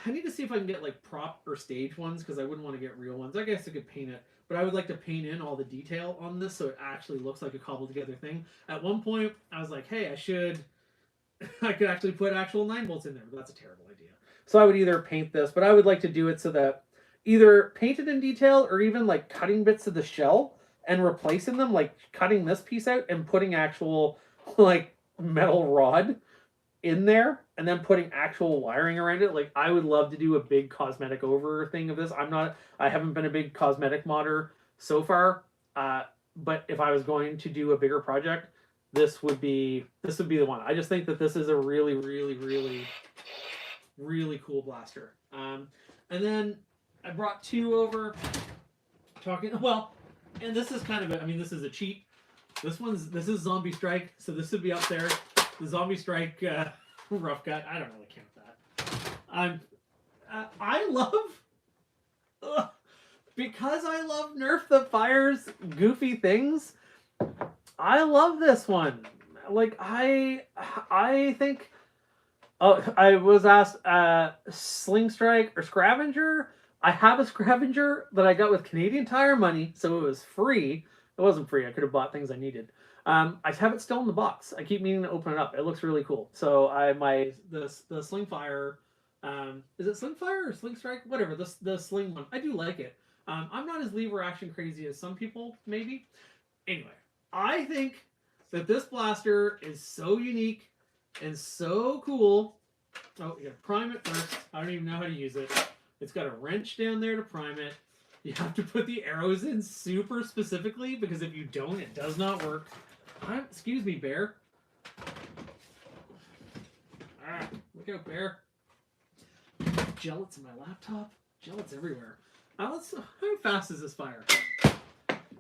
I need to see if I can get prop or stage ones because I wouldn't want to get real ones. I guess I could paint it, but I would like to paint in all the detail on this so it actually looks like a cobbled together thing. At one point, I was like, hey, I could actually put actual 9 volts in there, but that's a terrible idea. So I would either paint this, but I would like to do it so that either painted in detail or even cutting bits of the shell and replacing them, cutting this piece out and putting actual metal rod in there and then putting actual wiring around it. I would love to do a big cosmetic over thing of this. I haven't been a big cosmetic modder so far, but if I was going to do a bigger project, this would be the one. I just think that this is a really, really, really, really cool blaster. And then I brought 2 over and this is kind of this is a cheat. This is Zombie Strike, so this would be up there. The Zombie Strike rough cut. I don't really count that. I love because I love Nerf that fires goofy things. I love this one. I think. Oh, I was asked Sling Strike or Scavenger. I have a Scavenger that I got with Canadian Tire money, so it was free. It wasn't free. I could have bought things I needed. I have it still in the box. I keep meaning to open it up. It looks really cool. So the Sling Fire Is it Sling Fire or Sling Strike? Whatever, the sling one. I do like it. I'm not as lever action crazy as some people, maybe. Anyway, I think that this blaster is so unique and so cool. Oh, you gotta prime it first. I don't even know how to use it. It's got a wrench down there to prime it. You have to put the arrows in super specifically because if you don't, it does not work. Excuse me, bear. Ah, look out, bear. Gelatin's in my laptop. Gelatin's everywhere. How fast does this fire?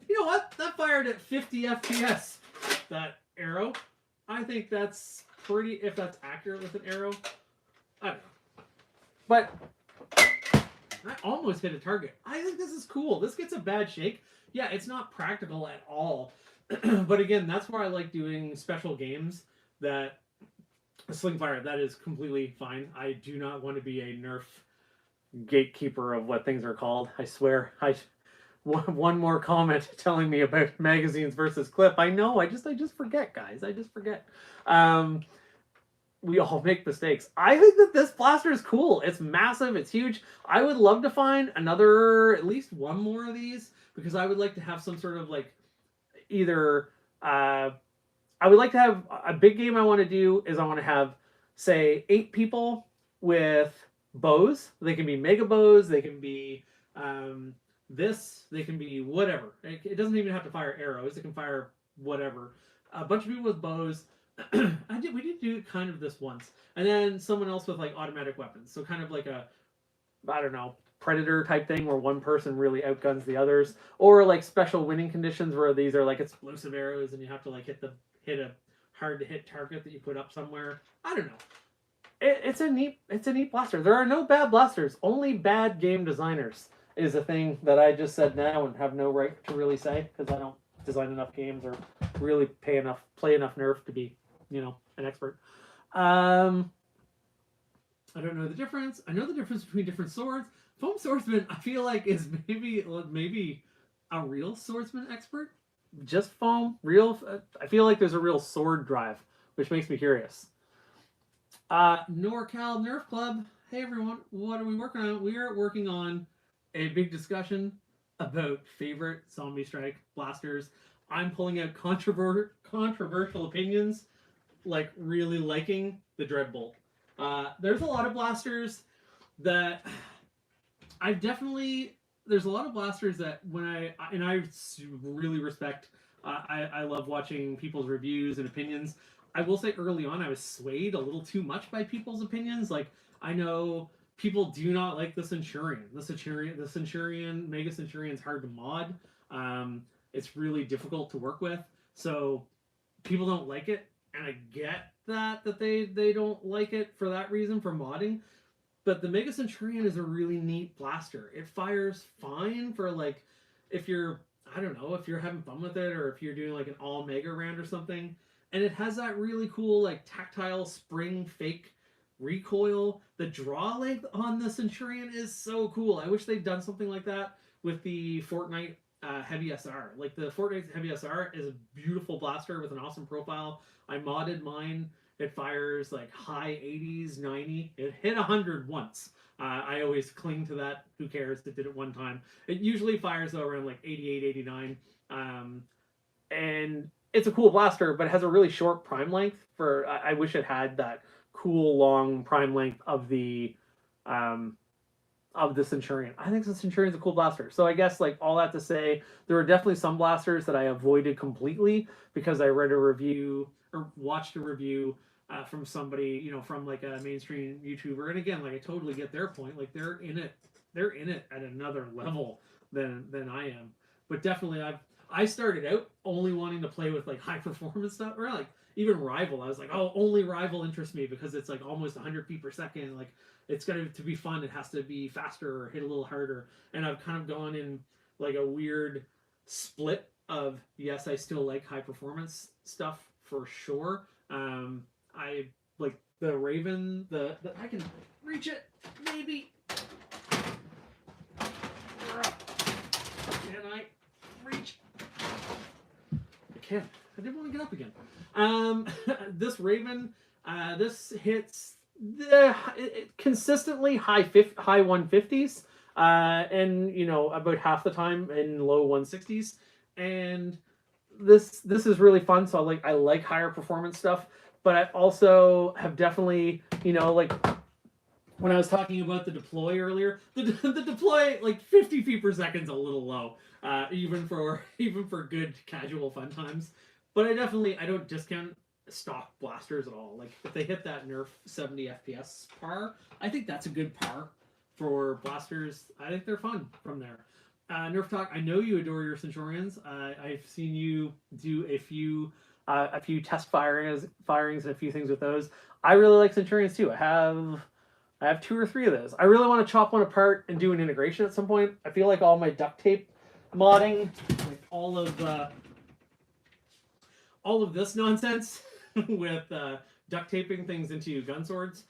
You know what? That fired at 50 FPS. That arrow. I think that's pretty, if that's accurate with an arrow. I don't know. But I almost hit a target. I think this is cool. This gets a bad shake. Yeah, it's not practical at all. But again, that's where I like doing special games that Sling Fire, that is completely fine. I do not want to be a Nerf gatekeeper of what things are called. I swear. One more comment telling me about magazines versus clip. I know. I just forget, guys. I just forget. We all make mistakes. I think that this blaster is cool. It's massive. It's huge. I would love to find at least one more of these because I would like to have some sort of like either. I would like to have a big game. I want to do is I want to have say 8 people with bows. They can be mega bows. They can be they can be whatever. It doesn't even have to fire arrows. It can fire whatever. A bunch of people with bows. We did do kind of this once, and then someone else with like automatic weapons. So kind of like a, I don't know, Predator type thing where one person really outguns the others, or like special winning conditions where these are like explosive arrows and you have to like hit a hard to hit target that you put up somewhere. I don't know. It's a neat blaster. There are no bad blasters, only bad game designers is a thing that I just said now and have no right to really say because I don't design enough games or really play enough Nerf to be, an expert. I don't know the difference. I know the difference between different swords. Foam Swordsman, I feel like is maybe a real swordsman expert. Just foam, real. I feel like there's a real sword drive, which makes me curious. NorCal Nerf Club. Hey everyone, what are we working on? We are working on a big discussion about favorite Zombie Strike blasters. I'm pulling out controversial opinions, like really liking the Dreadbolt. There's a lot of blasters that there's a lot of blasters that when I really respect. I love watching people's reviews and opinions. I will say early on I was swayed a little too much by people's opinions. Like I know people do not like the Centurion. The Centurion, Mega Centurion is hard to mod. It's really difficult to work with. So people don't like it, and I get that they don't like it for that reason, for modding. But the Mega Centurion is a really neat blaster. It fires fine for like if you're having fun with it, or if you're doing like an all mega round or something. And it has that really cool like tactile spring fake recoil. The draw length on the Centurion is so cool. I wish they'd done something like that with the Fortnite Heavy SR. Like the Fortnite Heavy SR is a beautiful blaster with an awesome profile. I modded mine. It fires like high 80s, 90. It hit 100 once. I always cling to that. Who cares? It did it one time. It usually fires though around like 88, 89. And it's a cool blaster, but it has a really short prime length. I wish it had that cool long prime length of the Centurion. I think the Centurion's a cool blaster. So I guess like all that to say, there were definitely some blasters that I avoided completely because I read a review or watched a review from somebody, from like a mainstream YouTuber. And again, like I totally get their point. Like they're in it at another level than I am. But definitely I started out only wanting to play with like high performance stuff, or like even Rival. I was like, oh, only Rival interests me because it's like almost 100 feet per second. Like it's to be fun. It has to be faster or hit a little harder. And I've kind of gone in like a weird split of, yes, I still like high performance stuff for sure. I like the Raven, the I can reach it, maybe. Can I reach? I can't. I didn't want to get up again. This Raven, this hits consistently high 150s, and you know about half the time in low 160s, and this is really fun. So I like higher performance stuff, but I also have definitely, you know, like when I was talking about the deploy earlier, the deploy like 50 feet per second is a little low, even for good casual fun times. But I don't discount stock blasters at all. Like if they hit that Nerf 70 FPS par, I think that's a good par for blasters. I think they're fun from there. Nerf Talk, I know you adore your Centurions. I've seen you do a few test firings and a few things with those. I really like Centurions too. I have 2 or 3 of those. I really want to chop one apart and do an integration at some point. I feel like all my duct tape modding, like all of this nonsense with duct taping things into gun swords,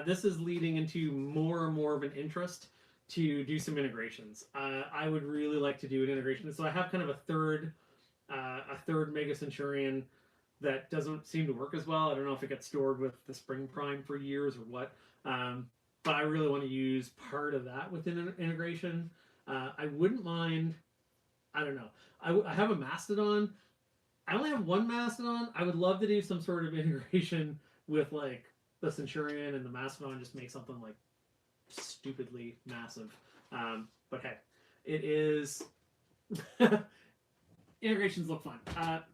this is leading into more and more of an interest to do some integrations. I would really like to do an integration. So I have kind of a third Mega Centurion that doesn't seem to work as well. I don't know if it gets stored with the Spring Prime for years or what. But I really want to use part of that within an integration. I wouldn't mind. I don't know. I have a Mastodon. I only have one Mastodon. I would love to do some sort of integration with like the Centurion and the Mastodon. Just make something like stupidly massive. But hey, it is. Integrations look fun.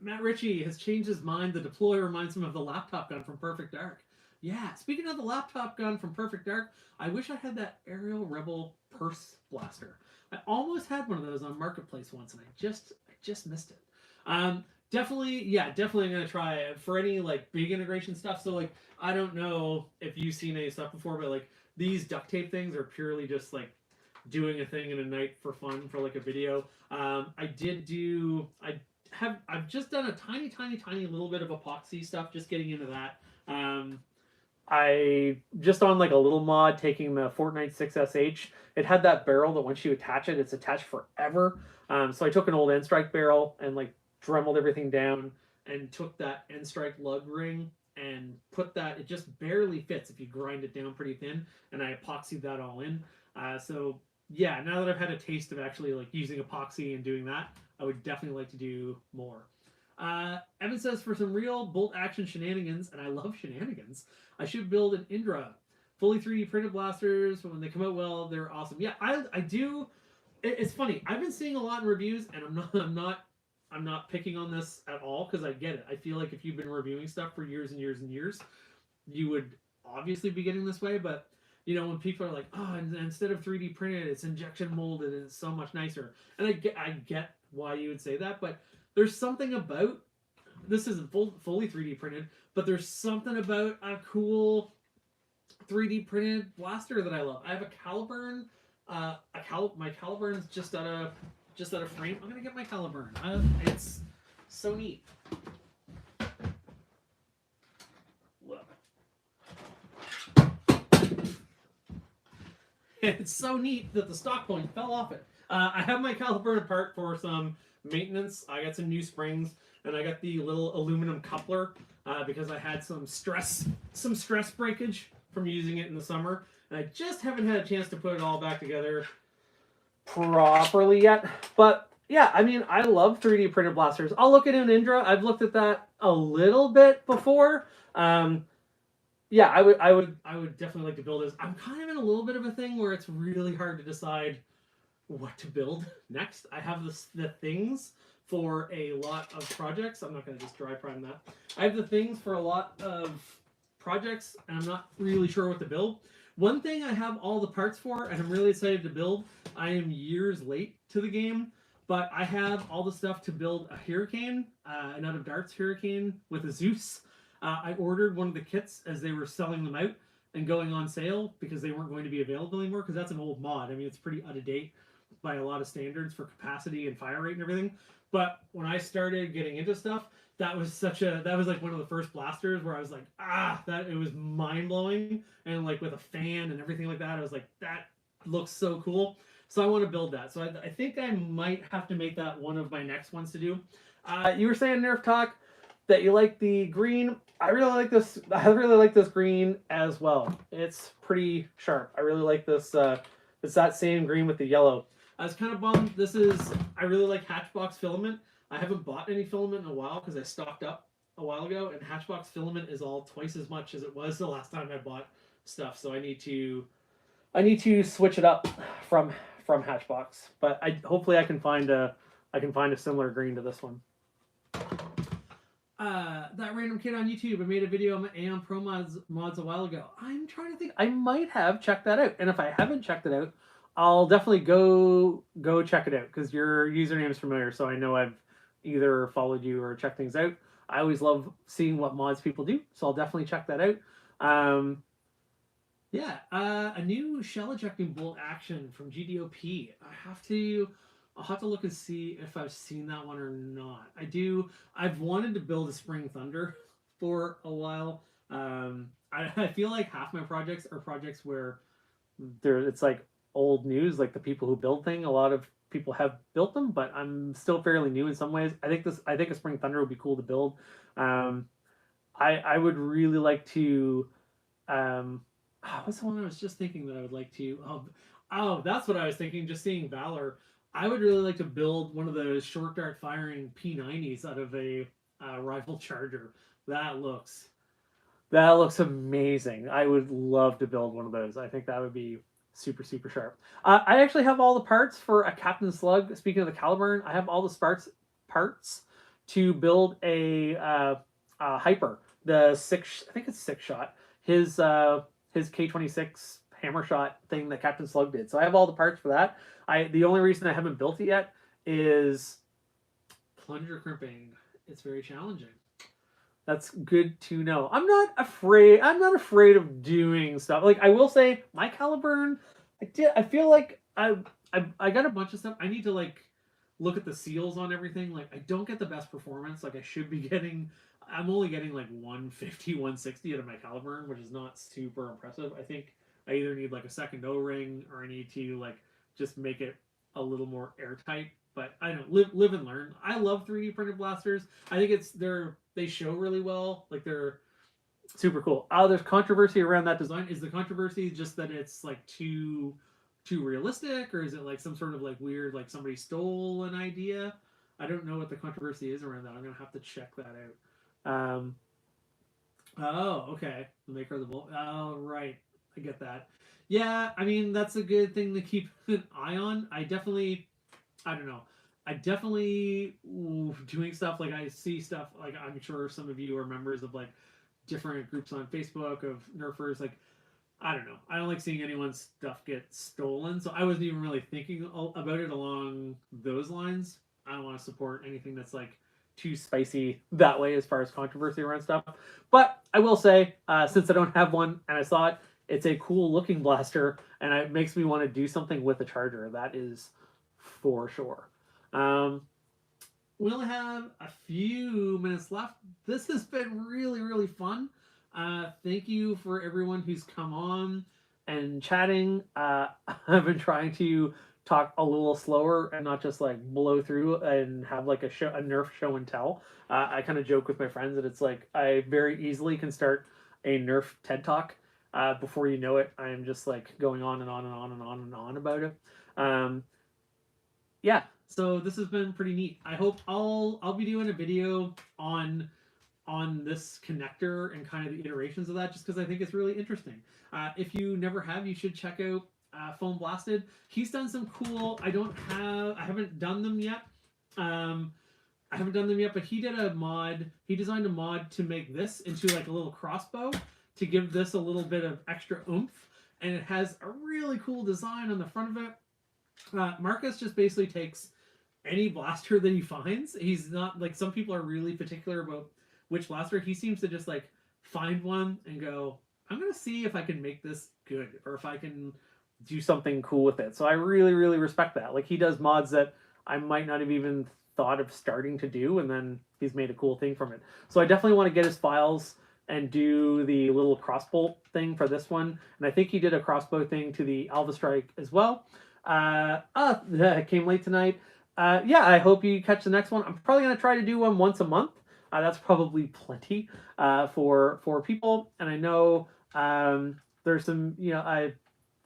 Matt Ritchie has changed his mind. The deploy reminds him of the laptop gun from Perfect Dark. Yeah, speaking of the laptop gun from Perfect Dark, I wish I had that Aerial Rebel Purse Blaster. I almost had one of those on Marketplace once, and I just missed it. Definitely gonna try it for any like big integration stuff. So like I don't know if you've seen any stuff before, but like these duct tape things are purely just like doing a thing in a night for fun for like a video. I've just done a tiny little bit of epoxy stuff, just getting into that. I just on like a little mod taking the Fortnite 6SH. It had that barrel that once you attach it, it's attached forever. So I took an old End Strike barrel and like dremeled everything down and took that End Strike lug ring and put that. It just barely fits if you grind it down pretty thin, and I epoxied that all in. So yeah, now that I've had a taste of actually like using epoxy and doing that, I would definitely like to do more. Evan says, for some real bolt action shenanigans, and I love shenanigans, I should build an Indra. Fully 3D printed blasters, when they come out well, they're awesome. Yeah, I do. It's funny. I've been seeing a lot in reviews, and I'm not picking on this at all because I get it. I feel like if you've been reviewing stuff for years and years and years, you would obviously be getting this way. But you know, when people are like, oh, and instead of 3D printed, it's injection molded, and it's so much nicer. And I get why you would say that, but there's something about this isn't fully 3D printed, but there's something about a cool 3D printed blaster that I love. I have a Caliburn. My Caliburn's just out of frame. I'm gonna get my Caliburn. It's so neat. It's so neat that the stock point fell off it. I have my Caliburn apart for some maintenance. I got some new springs, and I got the little aluminum coupler because I had some stress breakage from using it in the summer, and I just haven't had a chance to put it all back together properly yet. But yeah, I mean, I love 3D printed blasters. I'll look at an Indra. I've looked at that a little bit before. Yeah, I would definitely like to build this. I'm kind of in a little bit of a thing where it's really hard to decide what to build next. I have the things for a lot of projects. I'm not going to just dry prime that. I have the things for a lot of projects, and I'm not really sure what to build. One thing I have all the parts for, and I'm really excited to build. I am years late to the game, but I have all the stuff to build a Hurricane, an out of darts Hurricane with a Zeus. I ordered one of the kits as they were selling them out and going on sale because they weren't going to be available anymore, because that's an old mod. I mean, it's pretty out of date by a lot of standards for capacity and fire rate and everything. But when I started getting into stuff, that was like one of the first blasters where I was like, it was mind blowing, and like with a fan and everything like that, I was like, that looks so cool. So I want to build that. So I think I might have to make that one of my next ones to do. You were saying Nerf Talk. that you like the green. I really like this. I really like this green as well. It's pretty sharp. I really like this. It's that same green with the yellow. I was kind of bummed. This is. I really like Hatchbox filament. I haven't bought any filament in a while because I stocked up a while ago, and Hatchbox filament is all twice as much as it was the last time I bought stuff. So I need to switch it up from Hatchbox. But hopefully I can find a similar green to this one. That random kid on YouTube, I made a video on my Aeon Pro mods a while ago. I'm trying to think. I might have checked that out, and if I haven't checked it out, I'll definitely go check it out because your username is familiar, so I know I've either followed you or checked things out. I always love seeing what mods people do, so I'll definitely check that out. Yeah, a new shell ejecting bolt action from GDOP. I'll have to look and see if I've seen that one or not. I've wanted to build a Spring Thunder for a while. I feel like half my projects are projects where it's like old news, like the people who build things. A lot of people have built them, but I'm still fairly new in some ways. I think a Spring Thunder would be cool to build. I would really like to. What's the one I was just thinking that I would like to? Oh, that's what I was thinking. Just seeing Valor. I would really like to build one of those short dart firing P90s out of a rival charger. That looks amazing. I would love to build one of those. I think that would be super, super sharp. I actually have all the parts for a Captain Slug. Speaking of the Caliburn, I have all the parts to build a Hyper. I think it's 6-shot. His K26 hammer shot thing that Captain Slug did. So I have all the parts for that. The only reason I haven't built it yet is plunger crimping. It's very challenging. That's good to know. I'm not afraid of doing stuff. Like I will say, my Caliburn, I feel like I got a bunch of stuff. I need to like look at the seals on everything. Like I don't get the best performance. Like I should be getting. I'm only getting like 150, 160 out of my Caliburn, which is not super impressive. I think I either need like a second O-ring or I need to like just make it a little more airtight. But I don't live and learn. I love 3D printed blasters. I think they show really well. Like they're super cool. There's controversy around that design. Is the controversy just that it's like too realistic, or is it like some sort of like weird like somebody stole an idea? I don't know what the controversy is around that. I'm gonna have to check that out. Oh, okay. The maker of the bolt. Oh, right. I get that. Yeah, I mean that's a good thing to keep an eye on. I don't know. I definitely doing stuff like I see stuff like I'm sure some of you are members of like different groups on Facebook of Nerfers. Like I don't know. I don't like seeing anyone's stuff get stolen. So I wasn't even really thinking about it along those lines. I don't want to support anything that's like too spicy that way as far as controversy around stuff. But I will say, since I don't have one and I saw it, it's a cool looking blaster and it makes me want to do something with a charger. That is for sure. We only have a few minutes left. This has been really, really fun. Thank you for everyone who's come on and chatting. I've been trying to talk a little slower and not just like blow through and have like a Nerf show and tell. I kind of joke with my friends that it's like I very easily can start a Nerf TED Talk. Before you know it, I am just like going on and on and on and on and on about it. Yeah, so this has been pretty neat. I hope I'll be doing a video on this connector and kind of the iterations of that, just because I think it's really interesting. If you never have, you should check out Foam Blasted. He's done some cool. I haven't done them yet. But he did a mod. He designed a mod to make this into like a little crossbow to give this a little bit of extra oomph, and it has a really cool design on the front of it. Markus just basically takes any blaster that he finds. He's not like some people are really particular about which blaster. He seems to just like find one and go, I'm gonna see if I can make this good or if I can do something cool with it. So I really, really respect that. Like he does mods that I might not have even thought of starting to do, and then he's made a cool thing from it. So I definitely want to get his files and do the little crossbow thing for this one. And I think he did a crossbow thing to the Alva Strike as well. It came late tonight. Yeah, I hope you catch the next one. I'm probably going to try to do one once a month. That's probably plenty for people. And I know there's some,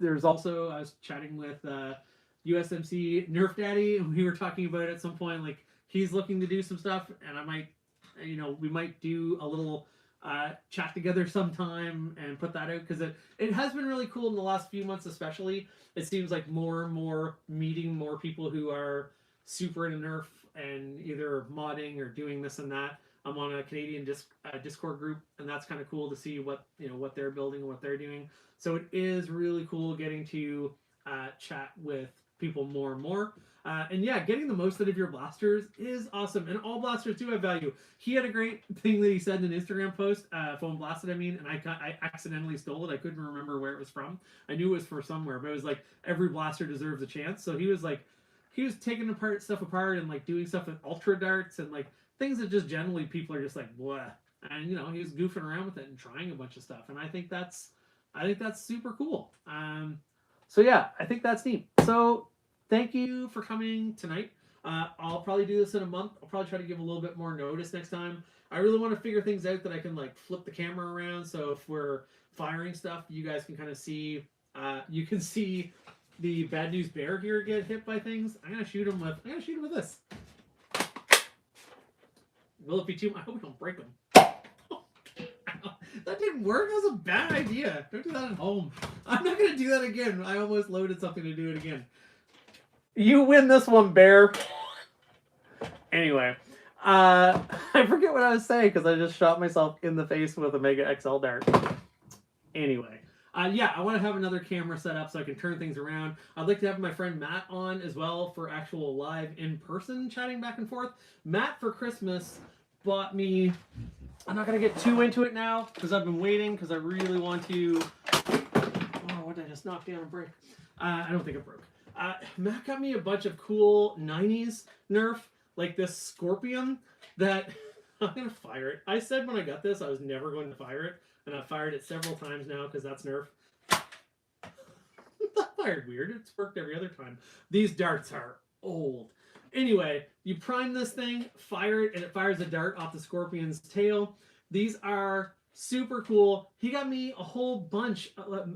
there's also, I was chatting with USMC Nerf Daddy, and we were talking about it at some point, like he's looking to do some stuff, and I might, we might do a little chat together sometime and put that out, because it has been really cool in the last few months, especially. It seems like more and more meeting more people who are super into Nerf and either modding or doing this and that. I'm on a Canadian Discord group, and that's kind of cool to see what what they're building and what they're doing. So it is really cool getting to chat with people more and more. And yeah, getting the most out of your blasters is awesome, and all blasters do have value. He had a great thing that he said in an Instagram post, phone blasted, and I accidentally stole it. I couldn't remember where it was from. I knew it was for somewhere, but it was like every blaster deserves a chance. So he was taking stuff apart and like doing stuff with ultra darts and like things that just generally people are just like blah. And he was goofing around with it and trying a bunch of stuff, and I think that's super cool. So yeah, I think that's neat. So thank you for coming tonight. I'll probably do this in a month. I'll probably try to give a little bit more notice next time. I really want to figure things out that I can like flip the camera around, so if we're firing stuff, you guys can kind of see. You can see the bad news bear here get hit by things. I'm gonna shoot him with this. Will it be too much? I hope we don't break him. That didn't work. That was a bad idea. Don't do that at home. I'm not gonna do that again. I almost loaded something to do it again. You win this one, bear. Anyway, I forget what I was saying because I just shot myself in the face with a Mega XL dart. Anyway. Yeah, I want to have another camera set up so I can turn things around. I'd like to have my friend Matt on as well for actual live in-person chatting back and forth. Matt, for Christmas, bought me... I'm not going to get too into it now because I've been waiting because I really want to... Oh, what did I just knock down and break? I don't think it broke. Matt got me a bunch of cool 90s Nerf, like this Scorpion that... I'm going to fire it. I said when I got this I was never going to fire it. And I've fired it several times now because that's Nerf. That fired weird. It's worked every other time. These darts are old. Anyway, you prime this thing, fire it, and it fires a dart off the Scorpion's tail. These are super cool. He got me a whole bunch,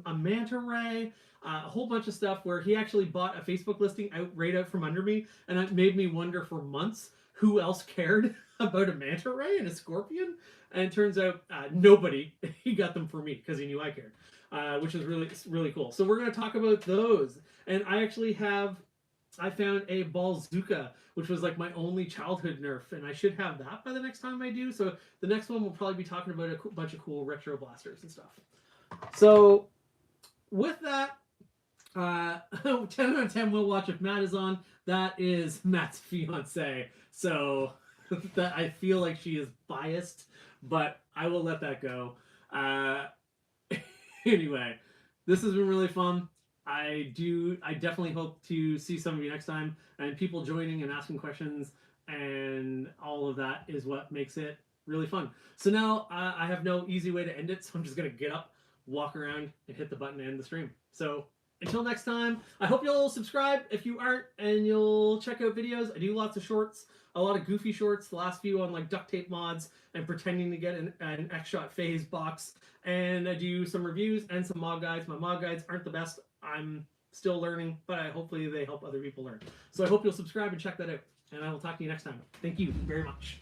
a manta ray, a whole bunch of stuff where he actually bought a Facebook listing right out from under me, and it made me wonder for months who else cared about a manta ray and a scorpion. And it turns out nobody. He got them for me because he knew I cared, which is really, really cool. So we're going to talk about those. And I actually found a Ballzooka, which was like my only childhood Nerf, and I should have that by the next time I do. So the next one we'll probably be talking about a bunch of cool retro blasters and stuff. So with that, 10 out of 10 we'll watch if Matt is on. That is Matt's fiance. So that I feel like she is biased, but I will let that go. Anyway, this has been really fun. I definitely hope to see some of you next time, and people joining and asking questions and all of that is what makes it really fun. So now I have no easy way to end it, so I'm just going to get up, walk around, and hit the button to end the stream. So until next time, I hope you'll subscribe if you aren't, and you'll check out videos. I do lots of shorts, a lot of goofy shorts, the last few on like duct tape mods and pretending to get an X-Shot phase box. And I do some reviews and some mod guides. My mod guides aren't the best. I'm still learning, but hopefully they help other people learn. So I hope you'll subscribe and check that out. And I will talk to you next time. Thank you very much.